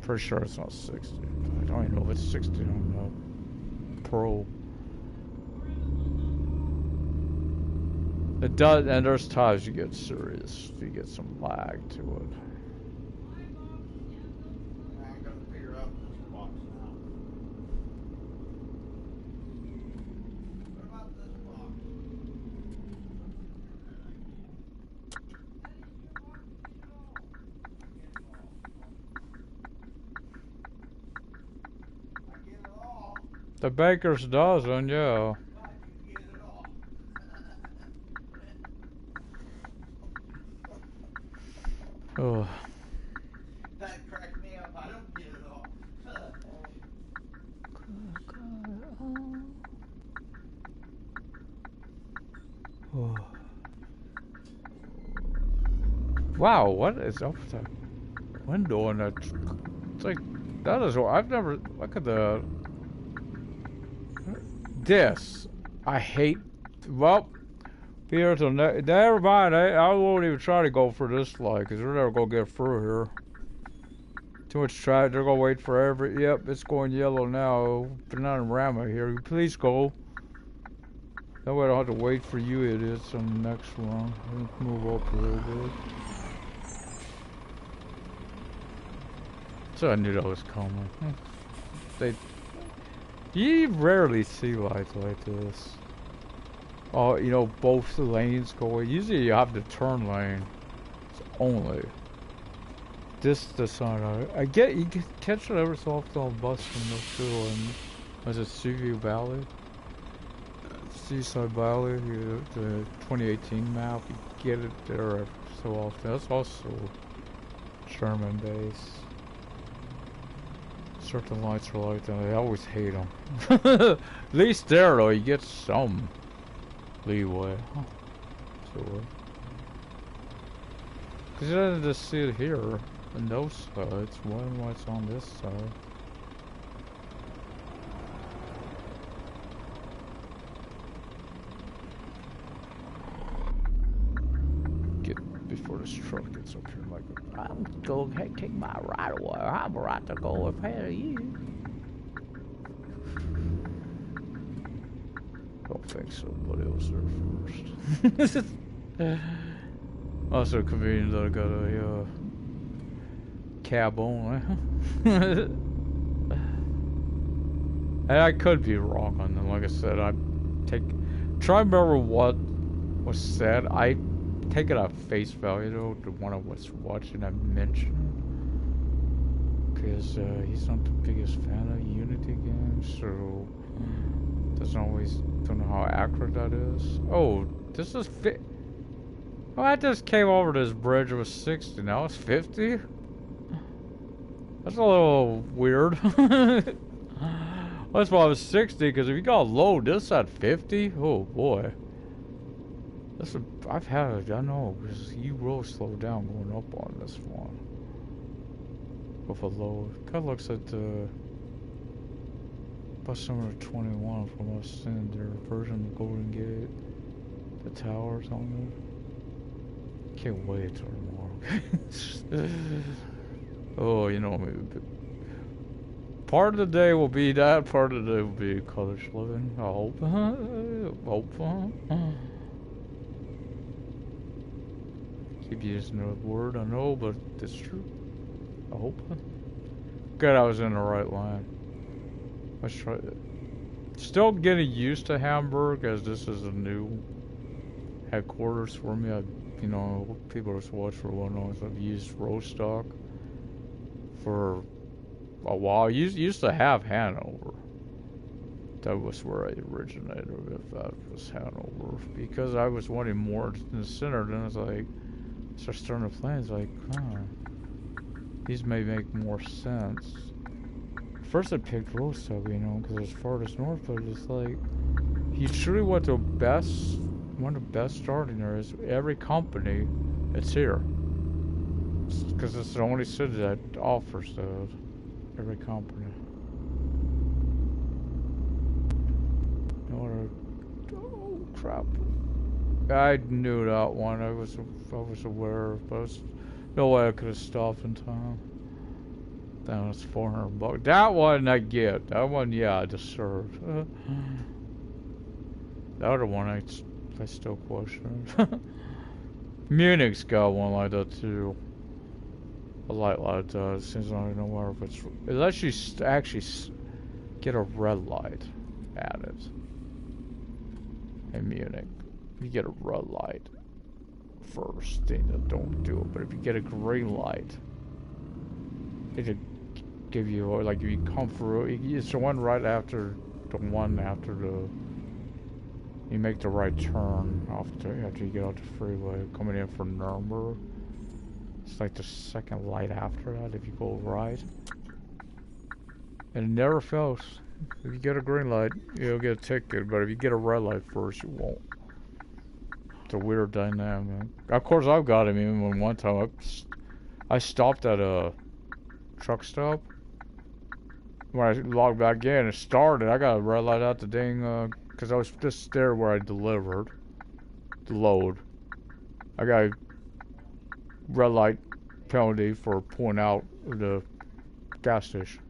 Pretty sure it's not 60. I don't even know if it's 60 on the Pro. It does, and there's times you get serious. You get some lag to it. I gotta figure out this box now. What about this box? I get it all. The baker's dozen, yeah. I get it all. Oh. That cracked me up. I don't get it all. Oh. Wow, what is up with that window in that? It's like, that is what I've never, look at the, this, I hate, well, here till never mind, I won't even try to go for this light, because we're never going to get through here. Too much traffic, they're going to wait forever. Yep, it's going yellow now. Panorama here, please go. That way I don't have to wait for you idiots on the next one. Let's move up a little bit. So I knew that was coming. You rarely see lights like this. Oh, you know, both lanes going. Usually you have the turn lane. It's only. This the sign. I get, you can catch it every so often on the bus from the school, and was it Seaview Valley? Seaside Valley, the 2018 map, you get it there every so often. That's also Sherman base. Certain lights are like that. I always hate them. At least there though, you get some leeway. Huh. So, because you didn't just see it here on those sides. Why it's on this side? Before this truck gets up here, like, I'm going to take my right away. I'm right to go ahead of you. Don't think somebody else there first. Also convenient that I got a cab only. And I could be wrong on them. Like I said, try to remember what was said. I take it at face value though, the one I was watching I mentioned, because he's not the biggest fan of Unity games, so don't know how accurate that is. Oh, this is oh, I just came over this bridge, it was 60, now it's 50? That's a little weird. That's why I was 60, because if you got low, this at 50? Oh boy. I've had it, I know, because you will slow down going up on this one. With a low. Kind of looks like the bus number 21 from us in their version of Golden Gate. The towers on there. Can't wait till tomorrow. Oh, you know, part of the day will be that, part of the day will be college living. I hope. Keep using the word, I know, but it's true. I hope. Good, I was in the right line. Let's try it. Still getting used to Hamburg, as this is a new headquarters for me. You know, people that's watched for a while know I've used Rostock for a while. Used to have Hanover. That was where I originated, if that was Hanover. Because I was wanting more in the center, then I was like, start starting to plan, it's like, huh, these may make more sense. First I picked Rostock, you know, because it's farthest north, but it's like, you truly want the best, one of the best starting areas, every company, it's here. Because it's the only city that offers that, every company. Oh crap. I knew that one. I was aware of, but No way I could have stopped in time. That was $400. That one I get. That one, yeah, I deserved. The other one, I still question. Munich's got one like that too. A light like that. Since I don't know if it's. It lets you actually get a red light added. In Munich, you get a red light first. Then you don't do it. But if you get a green light, it'll give you, like, if you come through, it's the one right after the one after the. You make the right turn after you get off the freeway coming in from Nuremberg. It's like the second light after that if you go right. And it never fails. If you get a green light, you'll get a ticket, but if you get a red light first, you won't. It's a weird dynamic. Of course, I've got him even one time. I stopped at a truck stop. When I logged back in, it started. I got a red light out the dang, because I was just there where I delivered the load. I got a red light penalty for pulling out the gas station.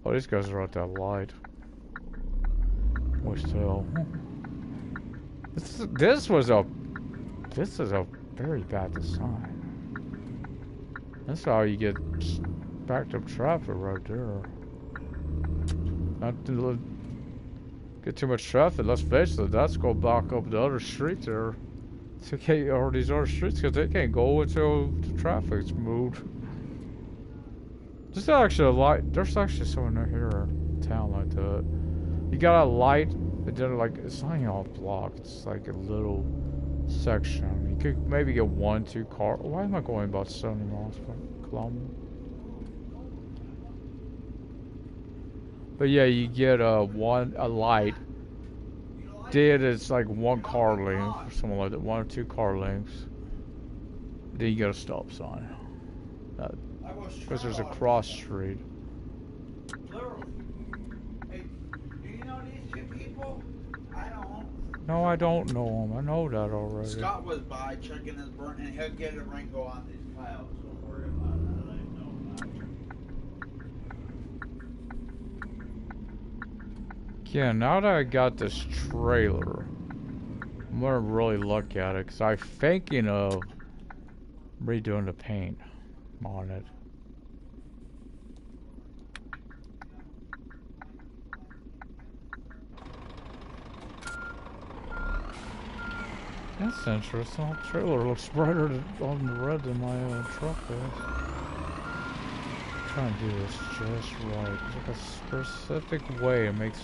Oh, these guys are at that light. What's the This is a very bad design. That's how you get backed up traffic right there. Not to get too much traffic. Let's face it, that's go back up the other street there. Or these other streets, because they can't go until the traffic's moved. There's actually a light. There's actually someone here in town like that. You got a light, but then like it's not even all blocked. It's like a little section. You could maybe get 1-2 cars. Why am I going about 70 miles per kilometer? But yeah, you get a light. It's like 1 car length or something like that, 1 or 2 car lengths. Then you get a stop sign. Because there's a cross street. Hey, do you know these 2 people? I don't. No, I don't know them. I know that already. Scott was by checking his burn, and he'll get a wrinkle on these piles. Don't worry about it. I know about it. Yeah, now that I got this trailer, I'm gonna really look at it, because I'm thinking of redoing the paint on it. That's interesting. The trailer looks brighter on the red than my truck is. I'm trying to do this just right. There's like a specific way it makes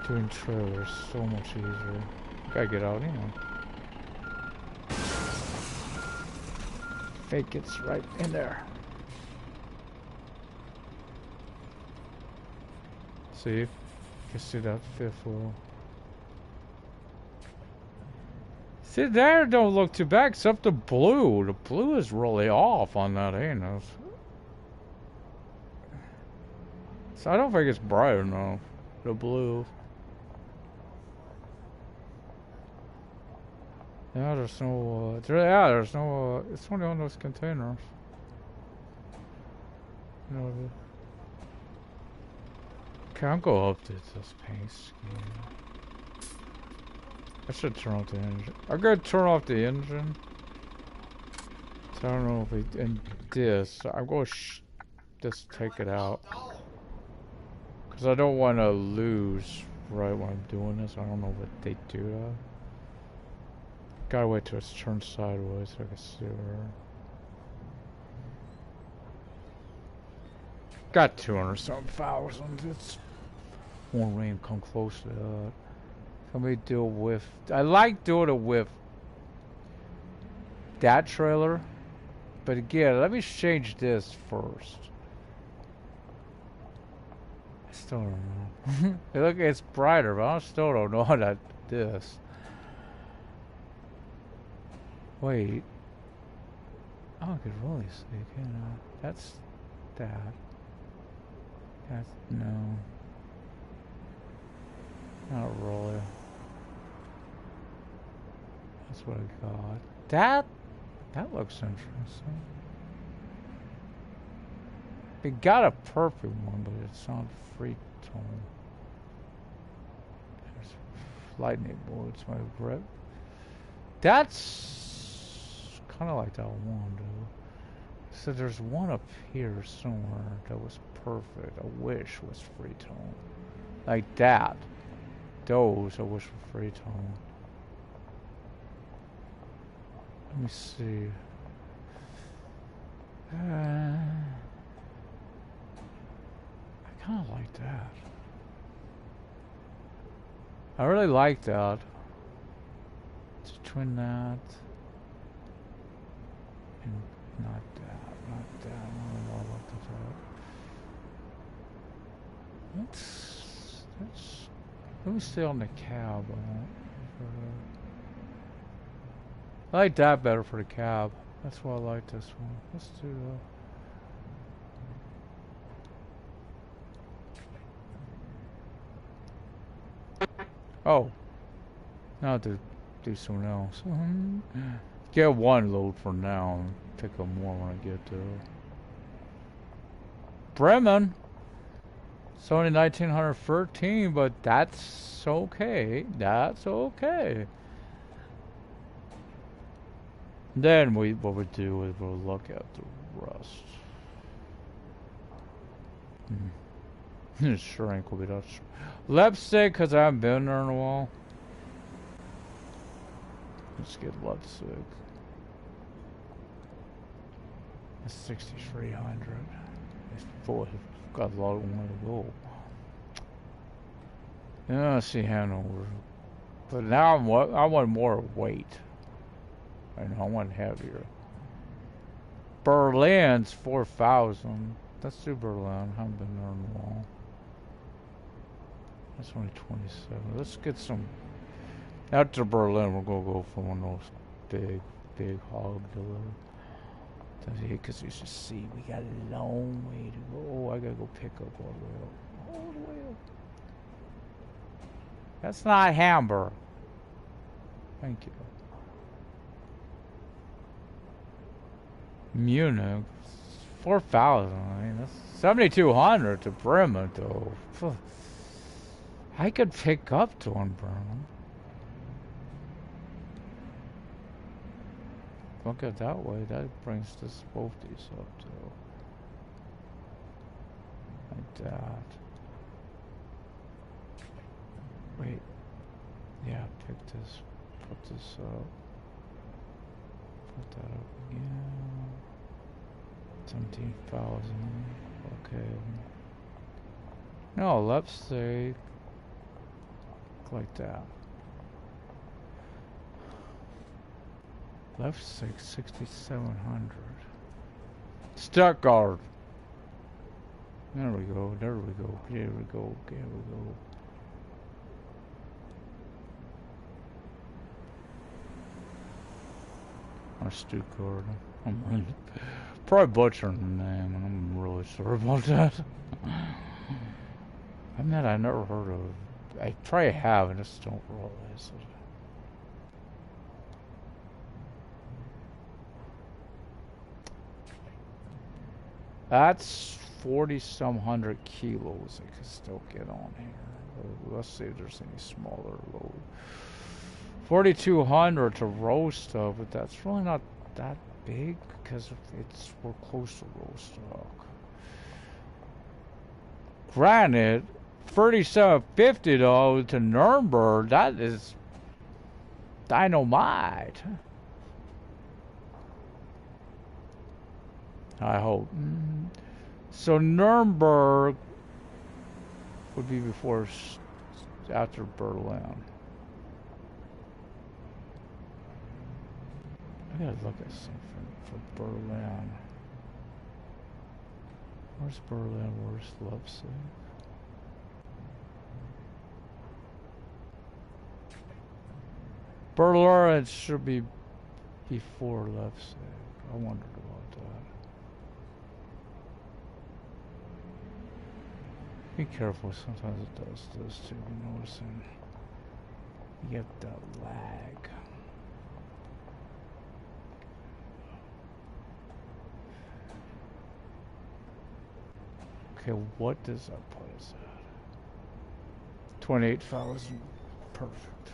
doing trailers so much easier. Gotta get out, you know. Fake it's right in there. See? You can see that fifth wheel. See, there don't look too bad, except the blue. The blue is really off on that anus. So I don't think it's bright enough. The blue. Yeah, there's no, there's no, it's only on those containers. No. Okay, I'll go up to this paint scheme. I should turn off the engine. I'm gonna turn off the engine. So I don't know if we, in this, I'm gonna just take it out. Cause I don't want to lose right when I'm doing this. I don't know if they do that. Gotta wait till it's turned sideways so I can see her. Got 200-something thousand. It's won't even come close to that. Let me do it with. I like doing it with that trailer, but again, let me change this first. I still don't know. Look, it's brighter, but I still don't know how to do this. Wait. Oh, I could really see, can I? That's that. That's no. Not really. That's what I got. That looks interesting. We got a perfect one, but it's not free tone. There's lightning bolts, my grip. That's kind of like that one, dude. So there's one up here somewhere that was perfect. I wish was free tone. Like that. Those I wish were free tone. Let me see. I kind of like that. I really like that. It's between that and not that, not that. I don't know about that. Let's let me stay on the cab. I like that better for the cab. That's why I like this one. Let's do that. Oh. Now to do something else. Get one load for now and pick up more when I get there. Bremen. It's only 1913, but that's okay. That's okay. Then what we do is we'll look at the rest. Shrink will be that. Leipzig, because I haven't been there in a while. Let's get Leipzig. It's 6,300. It's full. Got a lot of way to go. Yeah, I see Hanover. But now I want more weight. I want heavier. Berlin's 4,000. Let's do Berlin. I haven't been there in a while. That's only 27. Let's get some. After Berlin, we're gonna go for one of those big hog delivery. Because you should see, we got a long way to go. Oh, I gotta go pick up all the way up. All the way up. That's not Hamburg. Thank you. Munich, 4,000. I mean, that's 7,200 to Bremen, though. I could pick up to one Bremen. Look at that way. That brings this both these up, though. Like that. Wait. Yeah, pick this. Put this up. Put that up again. 17,000. Okay. No, let's say like that. Left 6,700. Stuttgart. There we go. There we go. There we go. There we go. Or Stuttgart. I'm really probably butchering the name, and I'm really sorry about that. I mean, I never heard of it. I probably have, and just don't realize it. That's 40-some hundred kilos I can still get on here. Let's see if there's any smaller load. 4,200 to Rostock, but that's really not that big because we're close to Rostock. Granted, 3,750 though to Nuremberg, that is dynamite. I hope. So Nuremberg would be after Berlin. I gotta look at something for Berlin. Where's Berlin? Where's Leipzig? Berlin should be before Leipzig. I wondered about that. Be careful, sometimes it does this too, you noticing. You get that lag. Okay, what does that put us at? 28,000. Perfect.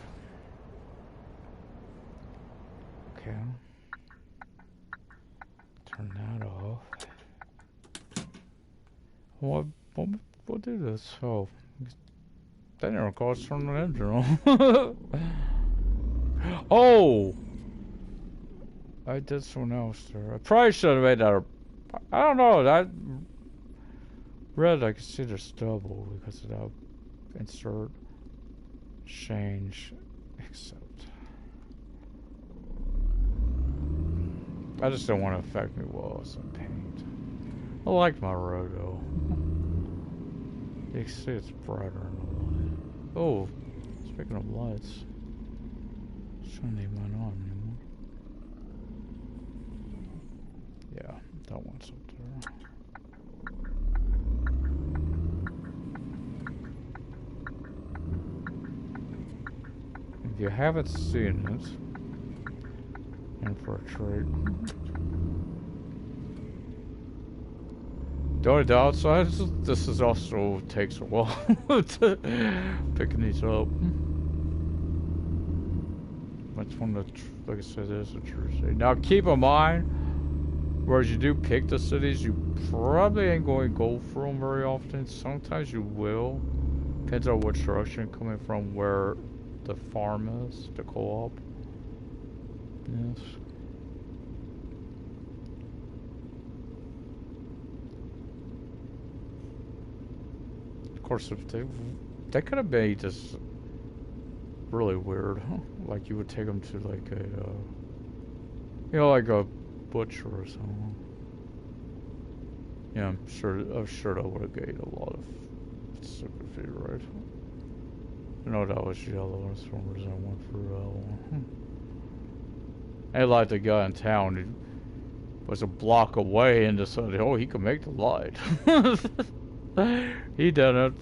Okay. Turn that off. What do this? Oh, that never costs turn the engine on. Oh! I did something else there. I probably should have made that. I don't know. That red, I can see there's double because of that. Insert, change, accept. I just don't want to affect me while I was in paint. I like my road though. You can see it's brighter in the light. Oh, speaking of lights, shouldn't even went on anymore. Yeah, that one's up there. If you haven't seen it, in for a treat. The only downside is this is also takes a while to picking these up. That's one of the, like I said, it is a true city. Now keep in mind, whereas you do pick the cities, you probably ain't going to go through them very often. Sometimes you will. Depends on which direction you're coming from, where the farm is, the co-op. Yes. Of course, if they could have made this really weird, huh? Like you would take them to like a, you know, like a butcher or something. Yeah, I'm sure that would have gained a lot of sympathy, right? I know that was yellow, as far as I went for one. And like the guy in town who was a block away and decided, oh, he could make the light. He didn't.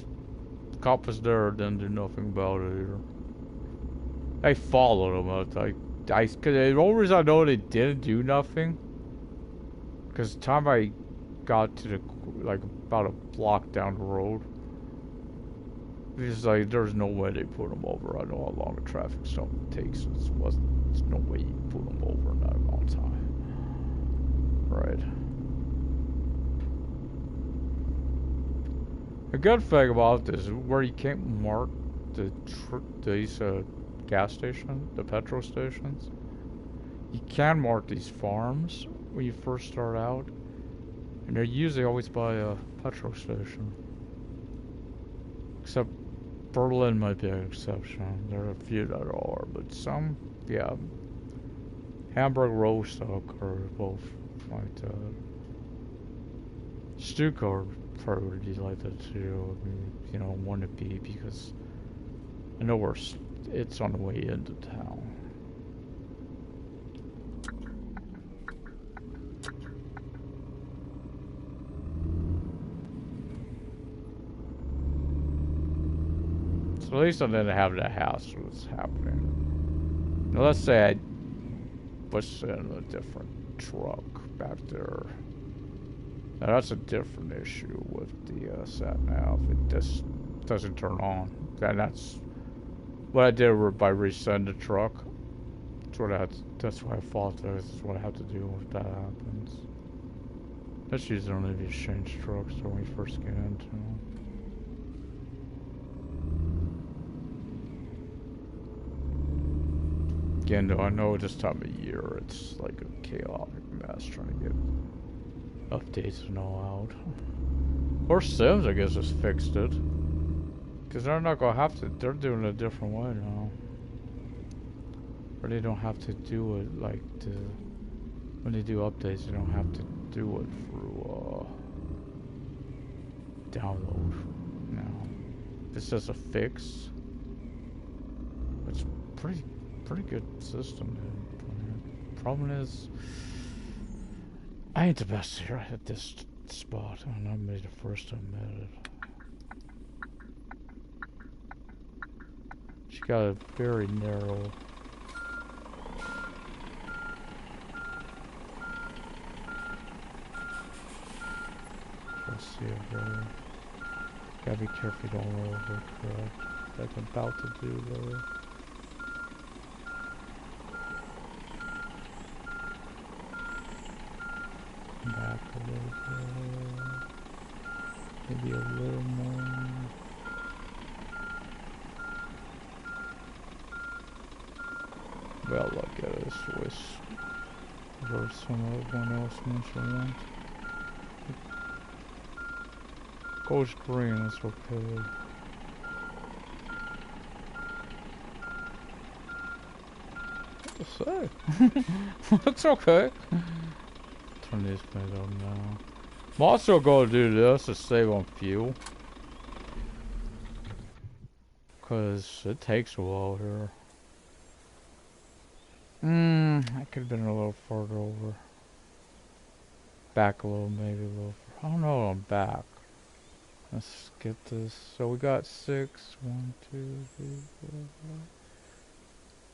The cop was there, didn't do nothing about it either. They followed him out. Cause the only reason I know they didn't do nothing, because the time I got to the, like, about a block down the road, it's like, there's no way they put him over. I know how long a traffic stop takes. There's no way you put him over in that amount of time. Right. A good thing about this is where you can't mark these gas stations, the petrol stations. You can mark these farms when you first start out, and they're usually always by a petrol station. Except Berlin might be an exception. There are a few that are, but some, yeah. Hamburg, Rostock are both like that. Stuttgart probably like that too. I mean, you know, want to be because I know where it's on the way into town. So at least I didn't have that house was happening. Now let's say I was in a different truck back there. Now that's a different issue with the sat nav. It just doesn't turn on. That's what I did by resend the truck. That's what I thought that's what I have to do if that happens. That's usually only if you change trucks when we first get into them. Again, though, I know this time of year it's like a chaotic mess trying to get updates and all out. Or Sims, I guess, has fixed it. Because they're not going to have to, they're doing it a different way now. Or they don't have to do it like when they do updates, they don't have to do it through download now. It's just a fix. It's pretty good system, dude. Problem is, I ain't the best here at this spot, and I'm maybe the first to admit it. She got a very narrow. Let's see if Gotta be careful you don't overcorrect. Like I'm about to do there. Back a little bit. Maybe a little more. Well, look at this. Reverse someone else mentioned once. Goes green, that's okay. What's that? Looks okay. Turn this bit on now. I'm also going to do this to save on fuel. Because it takes a while here. I could have been a little further over. Back a little, maybe a little further. I don't know, I'm back. Let's get this. So we got 6, 1, 2, 3, 4, 5.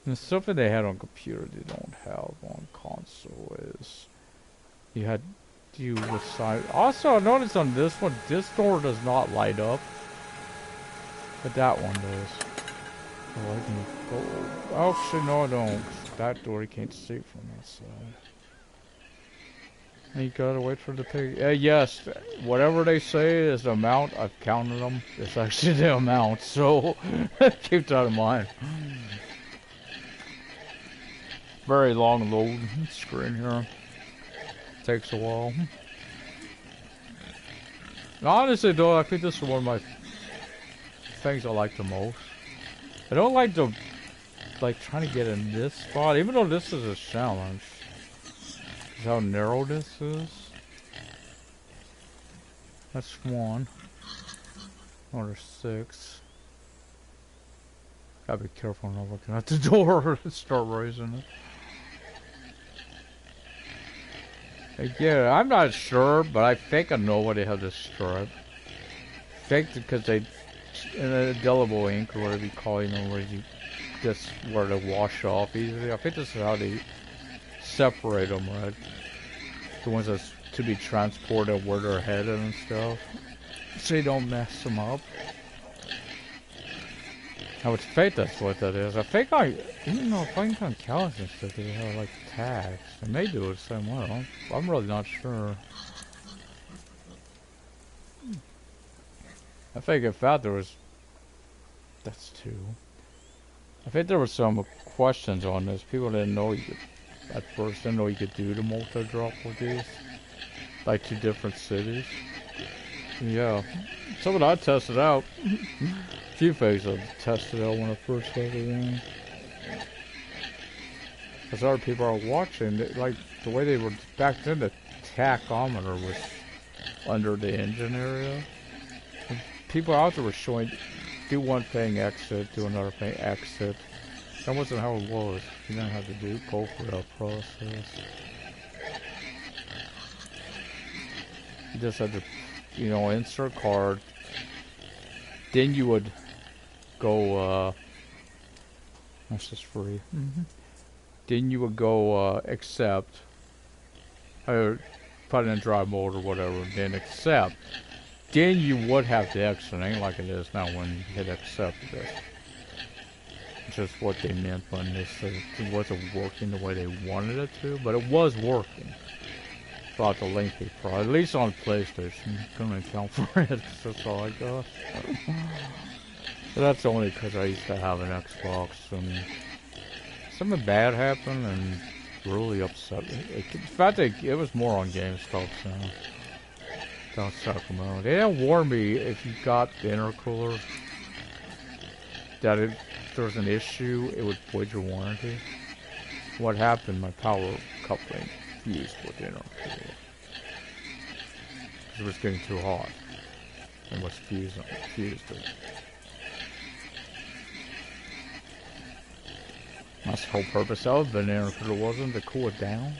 And something they had on computer they don't have on console is you decide. Also, I noticed on this one, this door does not light up, but that one does. Oh, I can go. Oh, actually, no, I don't. That door you can't see from that side. And you gotta wait for the pig. Yes, whatever they say is the amount. I've counted them. It's actually the amount, so keep that in mind. Very long load screen here. Takes a while. Honestly, though, I think this is one of my things I like the most. I don't like the trying to get in this spot, even though this is a challenge. Is how narrow this is. That's 1. Or 6. Gotta be careful not looking at the door and start raising it. Yeah, I'm not sure, but I think I know why they have this stripe. I think because they, in a indelible ink or whatever you call it, where you just where they wash off easily. I think this is how they separate them, right? The ones that's to be transported where they're headed and stuff, so you don't mess them up. I would think that's what that is. I think even though if I can count and stuff, they have like tags. They may do it the same way. I'm really not sure. I think in fact there was. That's 2. I think there were some questions on this. People didn't know you could. At first, didn't know you could do the multi-drop with these. Like 2 different cities. Yeah. Something I tested out. A few things I tested out when I first got it in. Because other people are watching, like the way they were back then, the tachometer was under the engine area. And people out there were showing, do one thing, exit, do another thing, exit. That wasn't how it was. You didn't have to go through that process. You just had to, insert card. Then you would go, that's just free. Then you would go, accept, or put it in drive mode or whatever, then accept. Then you would have to exit. It ain't like it is now when you hit accept this. Just what they meant when they said it wasn't working the way they wanted it to, but it was working. Throughout the lengthy process, at least on PlayStation. Couldn't account for it, that's all I got. But that's only because I used to have an Xbox, and something bad happened and really upset me. In fact, it was more on GameStop now. Down Sacramento. They didn't warn me if you got the intercooler that if there was an issue, it would void your warranty. What happened, my power coupling fused with the intercooler. It was getting too hot. It was fused it. That's the whole purpose of the intercooler, wasn't to cool it down.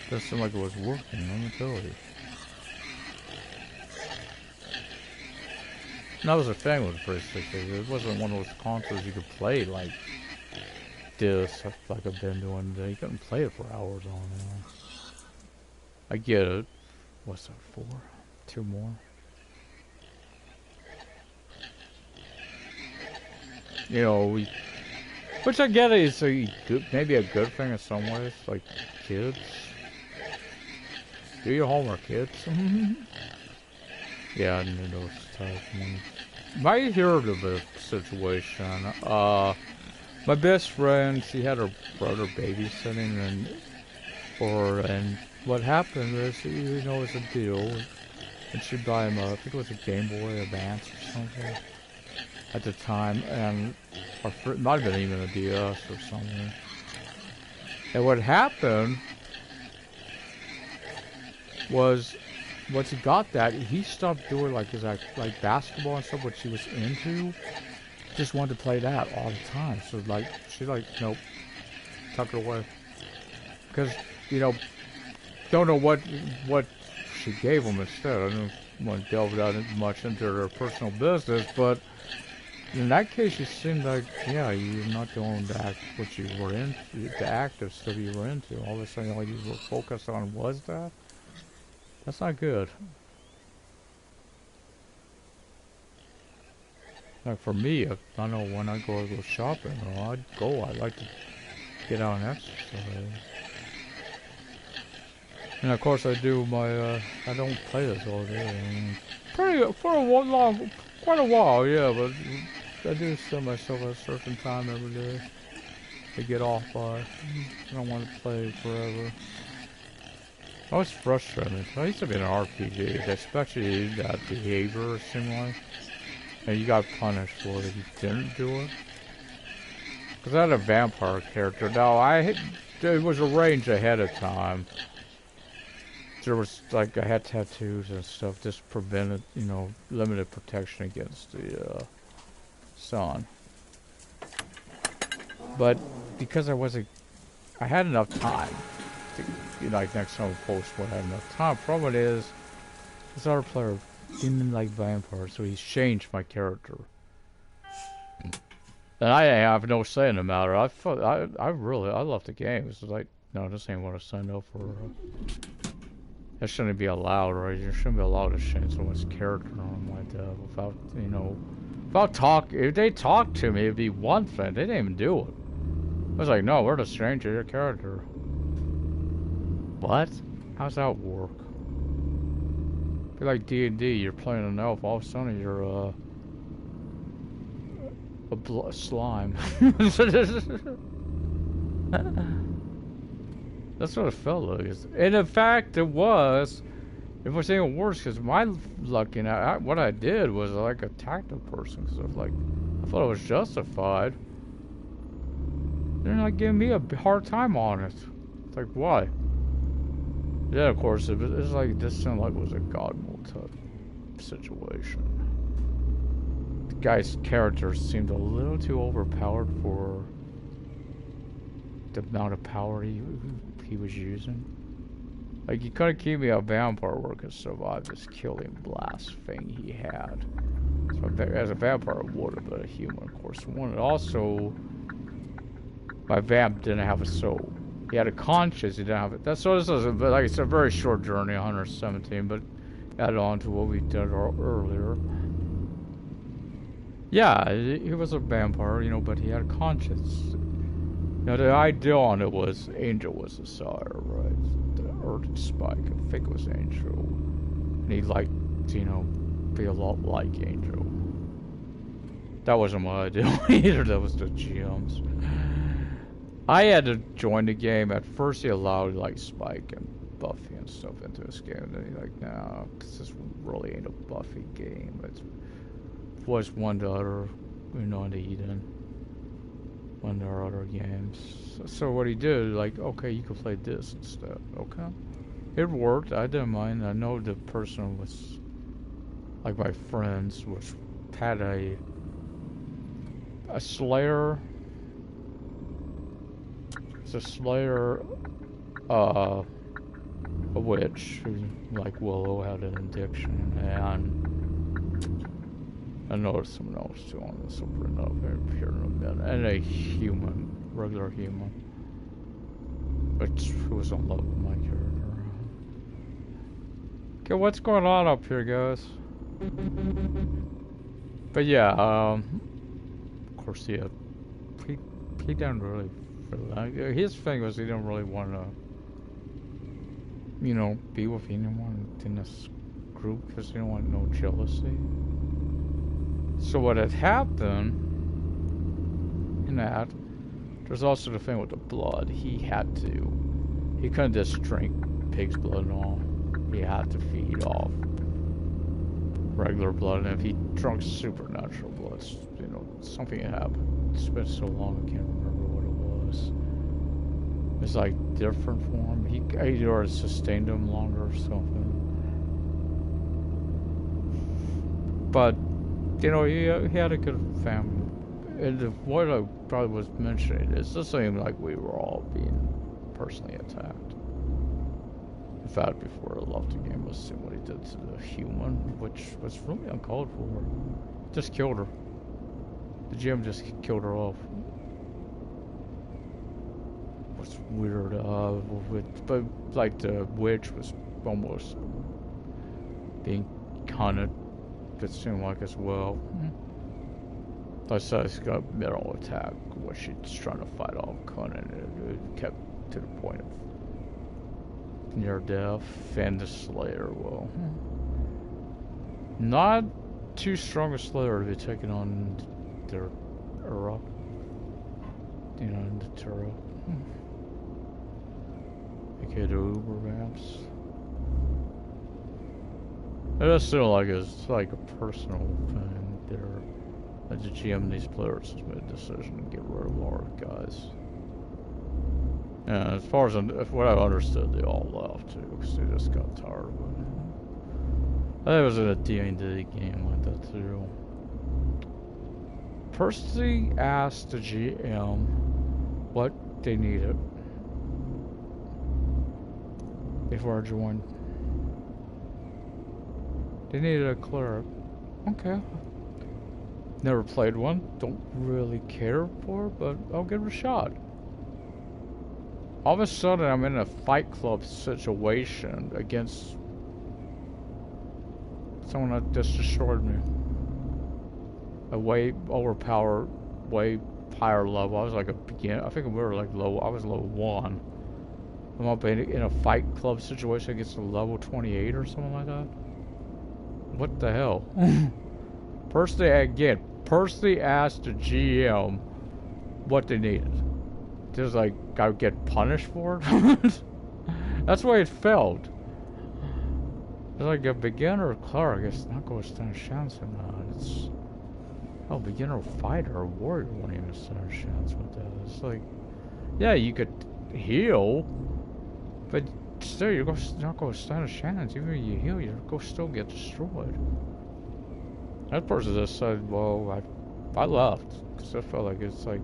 Doesn't seem like it was working, let me tell you. And that was the thing with the 360. It wasn't one of those consoles you could play like this, like I've been doing. You couldn't play it for hours on end. I get it. What's that for? 2 more? you know, which I get is a good, maybe a good thing in some ways. Like kids, do your homework, kids. Yeah, I knew those type. I heard of a situation. My best friend, she had her brother babysitting, and what happened is, you know, it was a deal, and she'd buy him I think it was a Game Boy Advance or something at the time, and it might have been even a DS or something. And what happened was, once he got that, he stopped doing like his like basketball and stuff, which he was into. Just wanted to play that all the time. So like, she like, nope, tuck it away. Because, you know, don't know what she gave him instead. I don't want to delve that much into their personal business, but in that case, it seemed like, yeah, you're not doing the act what you were into, the active stuff you were into. All of a sudden, all you were focused on was that. That's not good. Like for me, I know when I go shopping, I like to get out and exercise. And of course I do my, I don't play this all day. I mean, quite a while, yeah, but I do set myself at a certain time every day to get off by. I don't want to play forever. I was frustrated. I used to be an RPG, especially that behavior seemed like. And you got punished for it if you didn't do it. Because I had a vampire character. Now, it was arranged ahead of time. There was, like, I had tattoos and stuff. Just prevented, you know, limited protection against the sun. But because I had enough time to, you know, like next time I post when I had enough time. Problem is, this other player didn't like vampires, so he's changed my character. And I have no say in the matter. I love the game. It's like, no, this ain't what I signed up for. That shouldn't be allowed, right? You shouldn't be allowed to change someone's character on like that without, you know, without talk. If they talked to me, it'd be one thing. They didn't even do it. I was like, no, we're the stranger, your character. What? How's that work? Be like D&D, you're playing an elf, all of a sudden you're a slime. That's what it felt like. And in fact, it was even worse, because my luck, you know, what I did was like attack the person, because I thought it was justified. They're not giving me a hard time on it. It's like, why? Yeah, of course, it's like, this sounded like it was a God mode type situation. The guy's character seemed a little too overpowered for the amount of power he was using. Like, you couldn't keep me a vampire where I could survive this killing blast thing he had. So as a vampire, it would have been a human, of course. One, and also, my vamp didn't have a soul. He had a conscience, he didn't have it. So this is, like, it's a very short journey, 117, but added on to what we did earlier. Yeah, he was a vampire, you know, but he had a conscience. You know, the idea on it was Angel was the sire, right? The Earth Spike, I think it was Angel. And he liked, you know, be a lot like Angel. That wasn't my idea either, that was the GM's. I had to join the game. At first he allowed like Spike and Buffy and stuff into this game. And then he's like, no, this really ain't a Buffy game. It was one to other, you know, in Eden. One of our other games. So what he did, like, okay, you can play this instead. Okay. It worked. I didn't mind. I know the person was, like my friends, had a Slayer. A Slayer, a witch who, like Willow, had an addiction, and I noticed someone else too on this. I'll bring up here in a minute, and a human, regular human, who was in love with my character. Okay, what's going on up here, guys? But yeah, of course, he didn't really feel that. His thing was he didn't really want to, you know, be with anyone in this group because he didn't want no jealousy. So what had happened in that, there's also the thing with the blood. He couldn't just drink pig's blood and all. He had to feed off regular blood, and if he drunk supernatural blood, you know, something had happened. It's been so long I can't remember what it was. It's like different for him. He either sustained him longer or something. But you know, he had a good family. And what I probably was mentioning is this seemed like we were all being personally attacked. In fact, before I left the game, was seeing what he did to the human, which was really uncalled for. Just killed her. The GM just killed her off. What's weird, but like the witch was almost being hunted. It seemed like as well. I said it's got a middle attack where she's trying to fight off Conan. It kept to the point of near death. And the Slayer, well, not too strong a Slayer to be taking on their Ura. You know, in the Tura. Okay, the Uber ramps. It does feel like it's like a personal thing there. That the GM and these players has made a decision to get rid of our guys. And as far as what I understood, they all left too, because they just got tired of it. I think it was in a D&D game like that too. Percy asked the GM what they needed before I joined. They needed a cleric. Okay. Never played one. Don't really care for it, but I'll give it a shot. All of a sudden, I'm in a fight club situation against someone that just destroyed me. A way overpowered, way higher level. I was like a beginner. I think we were like low. I was level 1. I'm up in a fight club situation against a level 28 or something like that. What the hell? Percy asked the GM what they needed. Just like, I would get punished for it? That's the way it felt. It's like a beginner or cleric, it's not going to stand a chance in that. It's... Oh, beginner fighter or warrior won't even stand a chance with that. It's like... Yeah, you could heal, but still, you're not going to stand a chance. Even if you heal, you're going to still get destroyed. That person just said, well, I left. Because I felt like it's like...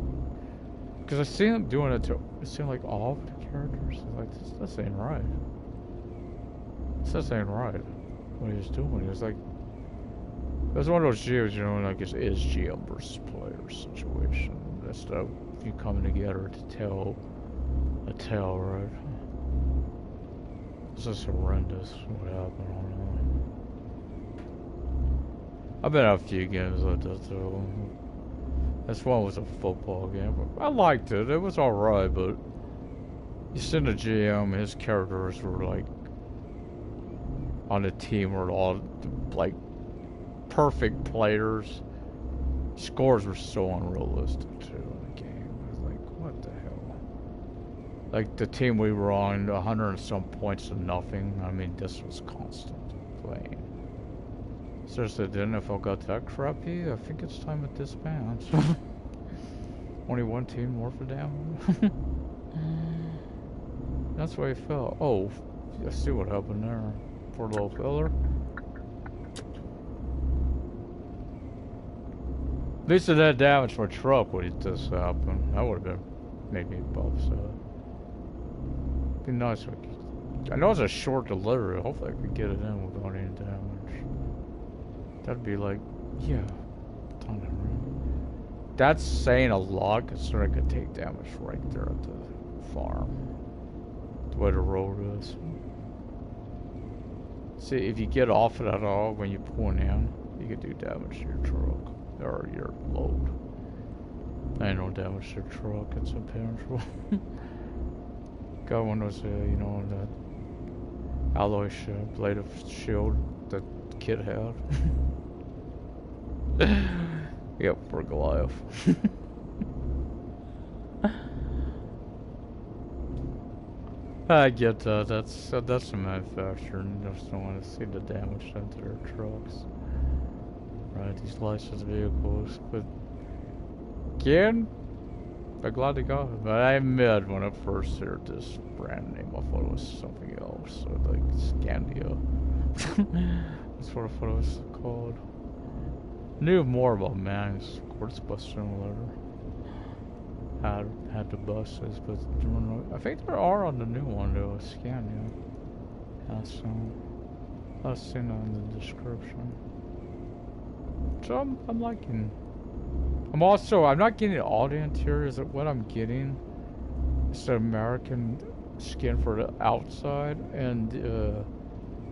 Because I seen him doing it to... It seemed like all of the characters. It's like, this ain't right. This ain't right. What he was doing. He was like... It was one of those GMs, you know, like it's GM versus player situation. That's stuff you coming together to tell a tale, right? It's just horrendous what happened online. I've been at a few games like that too. This one was a football game. I liked it. It was alright, but you seen the GM, his characters were like on the team were all like perfect players. Scores were so unrealistic too in the game. I was like, what the hell? Like the team we were on, 100 and some points to nothing. I mean, this was constant playing. Seriously, the NFL got that crappy? I think it's time to disband. Only one team more for them. That's the way it felt. Oh, I see what happened there. Poor little filler. At least it didn't damage my truck when it just happened. That would have been made me upset. Be nice if I know it's a short delivery. Hopefully I could get it in without any damage. That'd be like, yeah, ton of room. That's saying a lot, considering I could take damage right there at the farm. The way the road is. See, if you get off it at all when you're pulling in, you could do damage to your truck or your load. Ain't no damage to the truck, it's a penetrable. Got one of those, you know, the alloy blade of shield that kid had. Yep, for Goliath. I get that. That's the manufacturer. They just don't want to see the damage done to their trucks. Right, these licensed vehicles. But again, I'm glad they got it. But I admit, when I first heard this brand name, I thought it was something else. So like Scandia. That's what I thought it was called. Knew more about Man's quartz bus simulator. Had the buses, but I think there are on the new one though, a Scania. I've seen that in the description. So I'm liking. I'm not getting all the interiors. What I'm getting is the American skin for the outside, and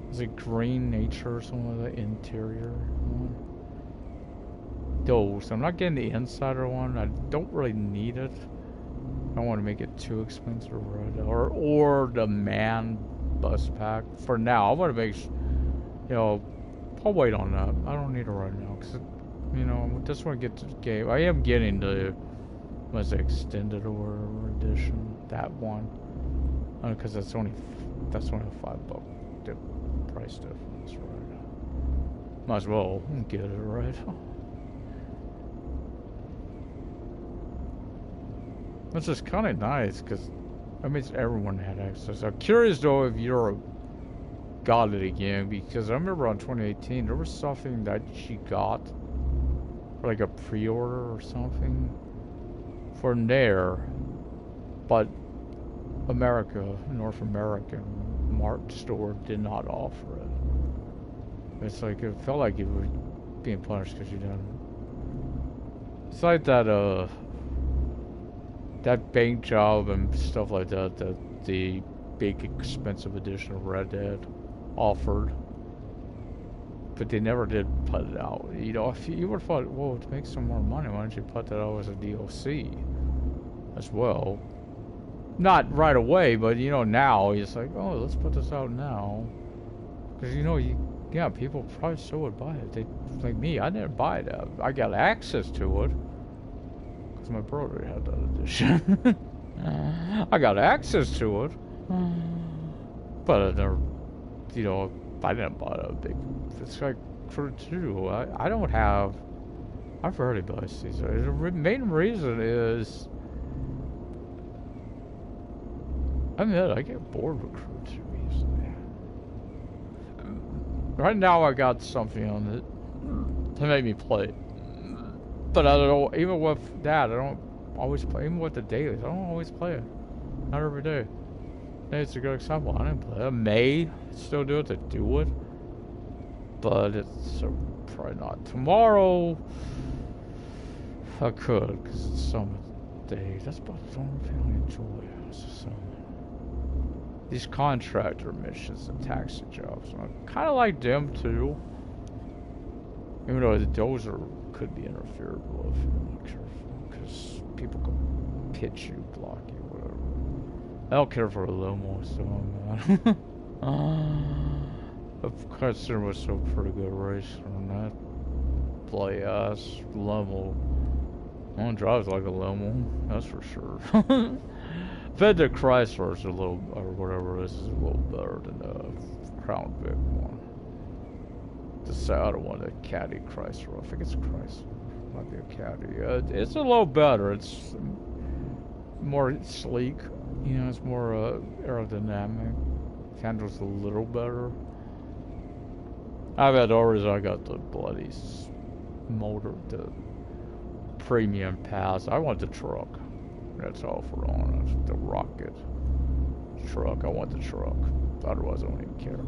is it green nature or something like that interior one? Those. I'm not getting the insider one. I don't really need it. I don't want to make it too expensive, right? Or the man bus pack. For now, I want to make, you know, I'll wait on that. I don't need it right now because, you know, I just want to get to the game. I am getting the, what's it, extended or edition, that one, because that's only a $5 price difference, right? Might as well get it, right? Which is kind of nice, because that means everyone had access. I'm curious, though, if Europe got it again, because I remember on 2018, there was something that she got, for like a pre-order or something, for there, but North American Mart store did not offer it. It's like, it felt like it was being punished because you didn't. It's like that, that bank job and stuff like that, that the big expensive edition of Red Dead offered, but they never did put it out. You know, if you would have thought, well, to make some more money, why don't you put that out as a DLC as well? Not right away, but you know, now it's like, oh, let's put this out now, because you know, yeah, people probably still would buy it. They, like me, I didn't buy that. I got access to it. My brother had that edition. I got access to it, but I never, you know, I didn't buy a big. It's like for two. I don't have. I've rarely buy these. The main reason is, I mean, I get bored with Crew 2 easily. Right now, I got something on it to make me play. But I don't know, even with that, I don't always play, even with the dailies, I don't always play it. Not every day. It's a good example, I didn't play it. I may still do it to do it, but it's probably not. Tomorrow, I could, because it's summer day. That's about the only thing I enjoy. It's the summer. These contractor missions and taxi jobs, I kind of like them too. Even though those could be interfered with if you're not careful, because people can pitch you, block you, whatever. I don't care for a limo, so man. I've considered myself a pretty good racer on that play ass limo. One drives like a limo, that's for sure. Bet the Chrysler's a little, or whatever this is, a little better than the Crown Vic one. I don't want a Caddy Chrysler. I think it's a Chrysler. Might be a Caddy. It's a little better. It's more sleek. You know, it's more aerodynamic. Handles a little better. I've had always. I got the bloody motor, the premium pass. I want the truck. That's all for on. The rocket truck. I want the truck. Otherwise, I don't even care.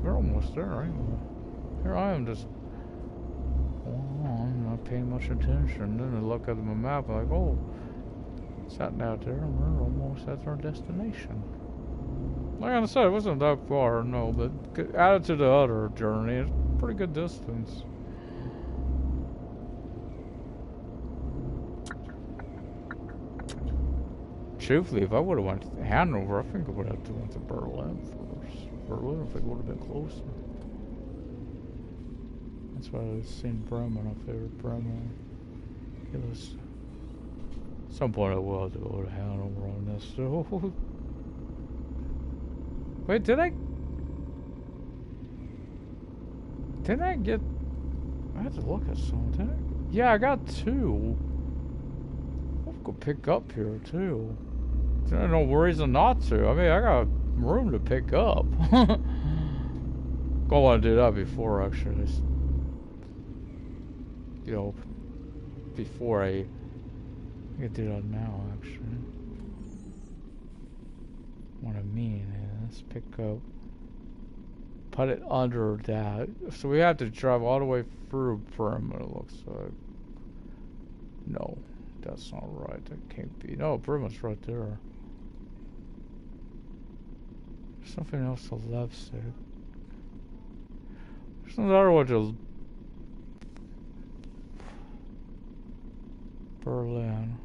We're almost there, anyway. Here I am just, I'm not paying much attention. Then I look at my map, I'm like, oh, it's that out there, and we're almost at our destination. Like I said, it wasn't that far, no, but added to the other journey, it's a pretty good distance. Truthfully, if I would have went to Hanover, I think I would have to went to Berlin first. Berlin, I think would have been closer. That's why I was seeing Bremen, my favorite Bremen. It was. At some point I will have to go to Hanover on this. So. Wait, did I get? I had to look at something. Yeah, I got 2. I'll go pick up here too. There's no reason not to. I mean, I got room to pick up. Gonna want to do that before actually. You know, before I can do that now actually. What I mean is pick up, put it under that. So we have to drive all the way through Bremen, it looks like. No, that's not right. That can't be. No, Bremen's right there. There's something else to the left side. There's another one to Berlin.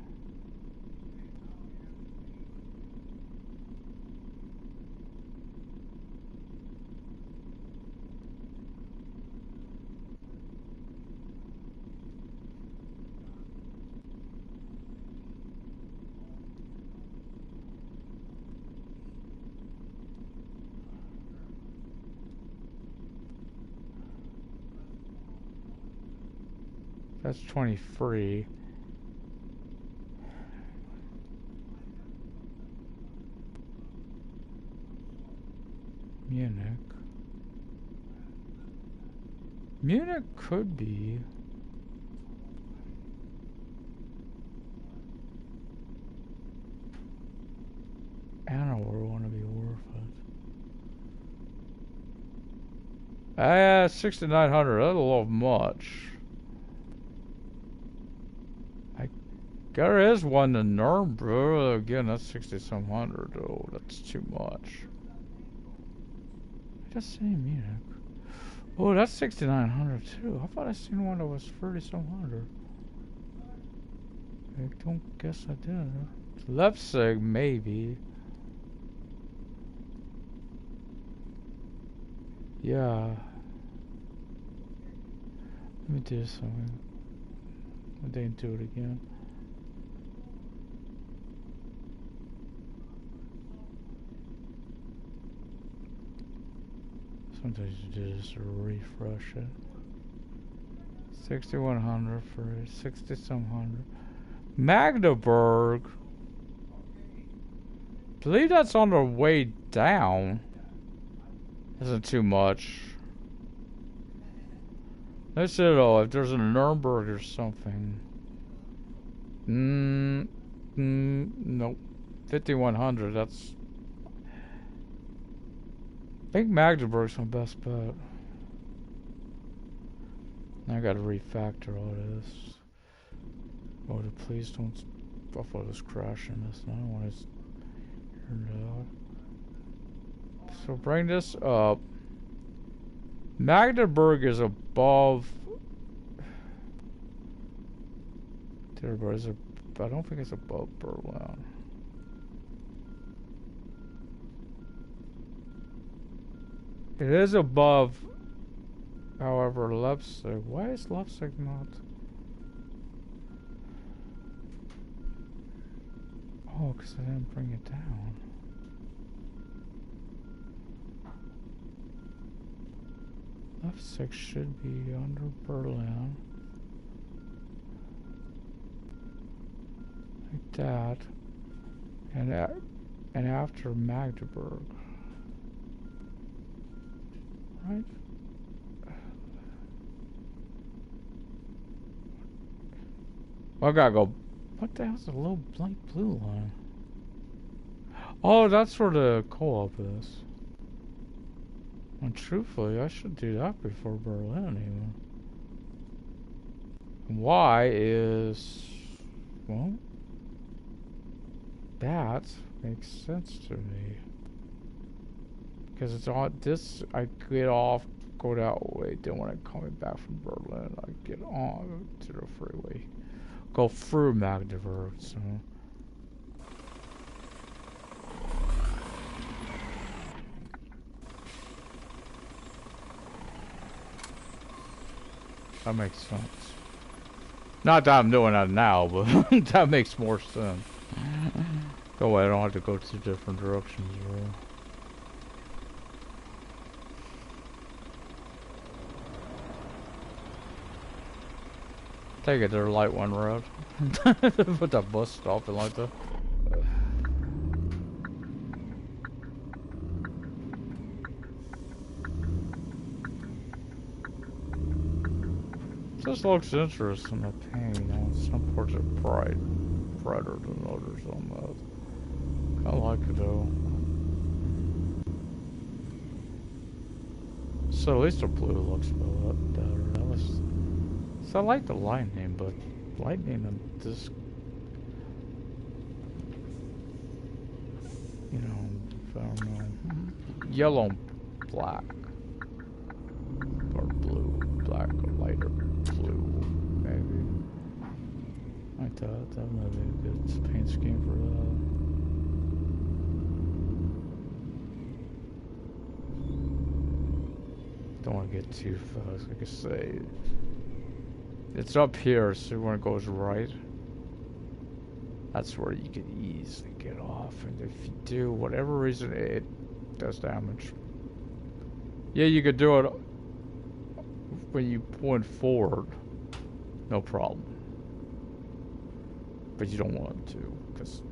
That's 23. Munich. Munich could be. Hanover want to be worth it. 6,900. That's a little much. There is one in Nuremberg. Again, that's 60-some hundred. Oh, that's too much. I just say Munich. Oh, that's 6,900 too. I thought I seen one that was 30-some hundred. I don't guess I did. Leipzig, maybe. Yeah. Let me do something. I didn't do it again. Sometimes you do this to refresh it. 6,100 for 60-some hundred. Magdeburg. I believe that's on the way down. Isn't too much. Let's see though, if there's a Nuremberg or something. Nope. 5,100, that's... I think Magdeburg's my best bet. I gotta refactor all this. Oh, please don't... I thought it was crashing this. I don't want to turn it out. So bring this up. Magdeburg is above... I don't think it's above Berlin. It is above, however, Leipzig. Why is Leipzig not? Oh, because I didn't bring it down. Leipzig should be under Berlin. Like that. And after Magdeburg. Right? Well, I gotta go. What the hell's the little light blue line? Oh, that's where the co-op is. And truthfully, I should do that before Berlin even. Why is... Well... That makes sense to me. Because it's on this, I get off, go that way. Then when I'm coming back from Berlin, I get on to the freeway. Go through Magdeburg, so. That makes sense. Not that I'm doing that now, but that makes more sense. That way I don't have to go two different directions, really. Take it, they're light one road. Put that bus stopping like that. This looks interesting, the paint, you know, some parts are brighter than others on that. I like it though. So at least the blue looks a lot better. So I like the lightning, but lightning and this, you know, I don't know, yellow and black, or blue, black, or lighter blue, maybe. I thought that might be a good paint scheme for that. Don't want to get too fast, like I say. It's up here, so when it goes right, that's where you can easily get off. And if you do, whatever reason, it does damage. Yeah, you could do it when you point forward, no problem. But you don't want to, because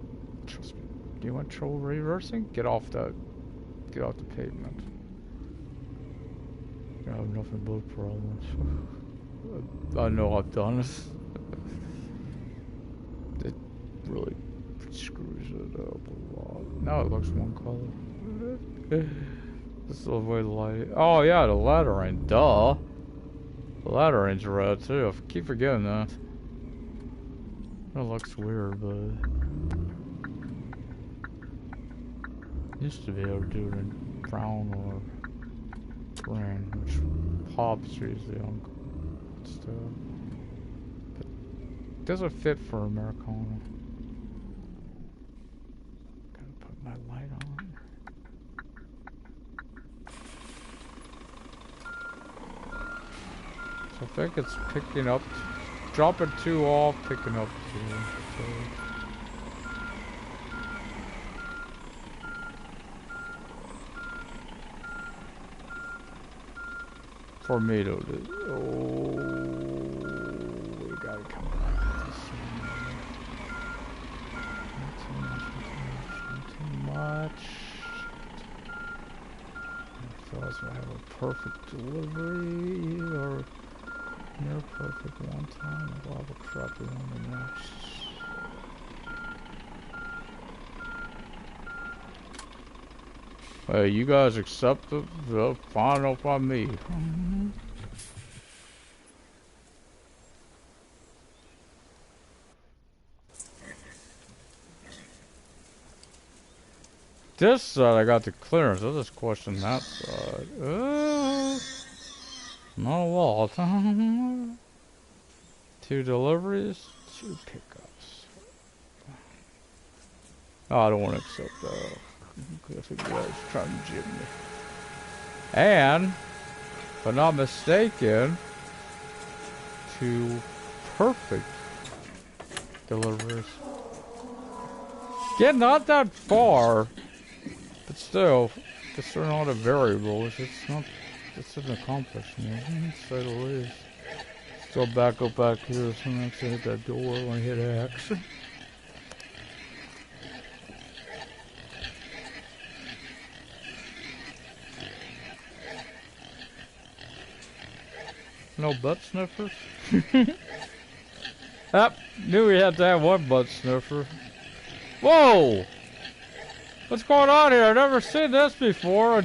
trust me, you want trouble reversing? Get off the pavement. You have nothing but problems. I know I've done it. It really screws it up a lot. Now it looks one color. This is the way the light. Oh yeah, the lettering. Duh. The lettering's red too. I keep forgetting that. That looks weird, but used to be able to do it in brown or green, which pops usually on stuff. But it doesn't fit for Americana. Gotta put my light on. So I think it's picking up, dropping 2 off, picking up 2. So. For me to do. Oh, we gotta come back to this one. Not too much. I feel as if I have a perfect delivery or near perfect one time. I'll have a crappy one the next. Hey, you guys accept the final from me. This side I got the clearance. I'll just question that side. Not a lot. 2 deliveries, 2 pickups. Oh, I don't want to accept that. I think you guys trying to jib me. And, if I'm not mistaken, 2 perfect deliveries. Yeah, not that far, but still, considering all the variables, it's an accomplishment, to say the least. Still back up back here, so next I hit that door when I hit X. No butt sniffers? Yep, knew we had to have one butt sniffer. Whoa! What's going on here? I've never seen this before. A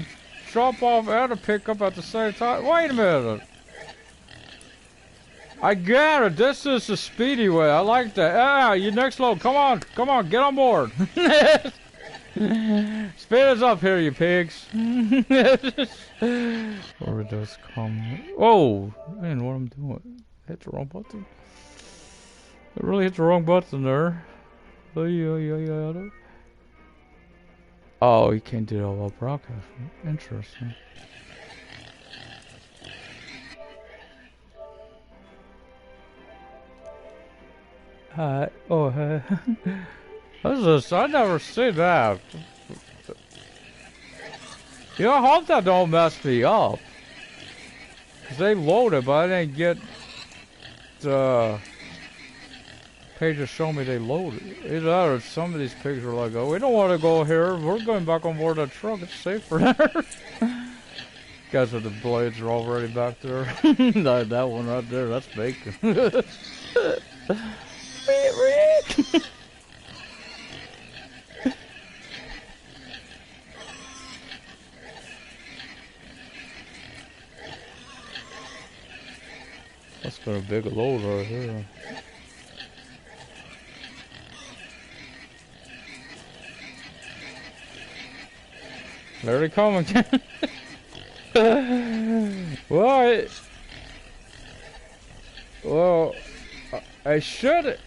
drop off and a pickup at the same time. Wait a minute. I get it. This is the speedy way. I like that. Ah, you next load. Come on, get on board. Speed us up here, you pigs. Or does come. Whoa, man, what I'm doing? Hit the wrong button. I really hit the wrong button there. Oh, you can't do that while broadcasting. Interesting. Oh, I never seen that. You know, I hope that don't mess me up. Cause they loaded, but I didn't get the pages show me they loaded. Either that or some of these pigs are like, oh, we don't want to go here. We're going back on board the truck. It's safer there. Guys with the blades are already back there. that one right there, that's bacon. That's got a big load right here. There they come again. Well, I should.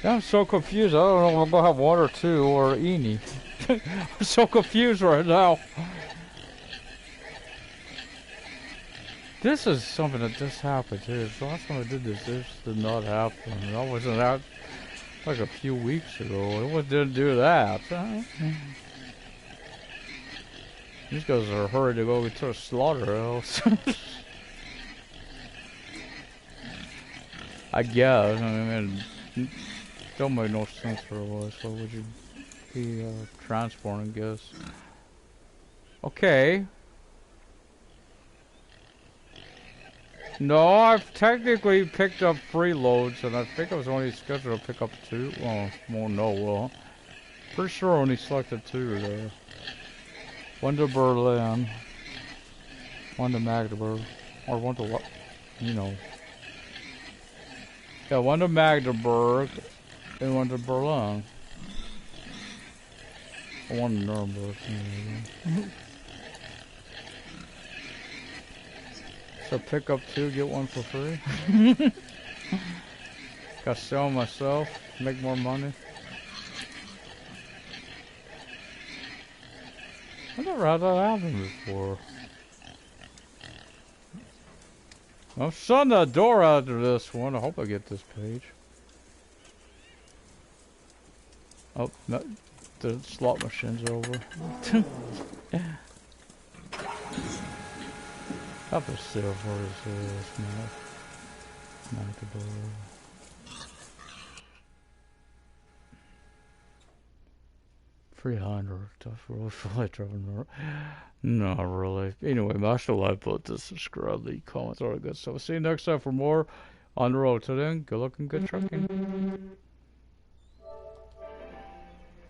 I'm so confused. I don't know if I'm gonna have one or two or any. I'm so confused right now. This is something that just happened too. The last time I did this did not happen. I wasn't out like a few weeks ago. It didn't do that. These guys are hurried to go to a slaughterhouse. I guess. I mean, it don't make no sense for us. Why would you be transporting, I guess? Okay. No, I've technically picked up 3 loads, and I think I was only scheduled to pick up 2. Well, no, well. Pretty sure I only selected 2 there. 1 to Berlin, 1 to Magdeburg, or 1 to what, you know. Yeah, 1 to Magdeburg, and 1 to Berlin. 1 to Nuremberg. So pick up 2, get 1 for free. Gotta sell myself, make more money. I never had that happen before. I'm shutting the door after this one. I hope I get this page. Oh, no, the slot machine's over. Up a still, what is this now? Magdeburg. $300. Tough really feel like driving. Not really. Anyway, mash the like button, subscribe, leave comments, all that good stuff. See you next time for more on the road. Till then, good luck and good trucking.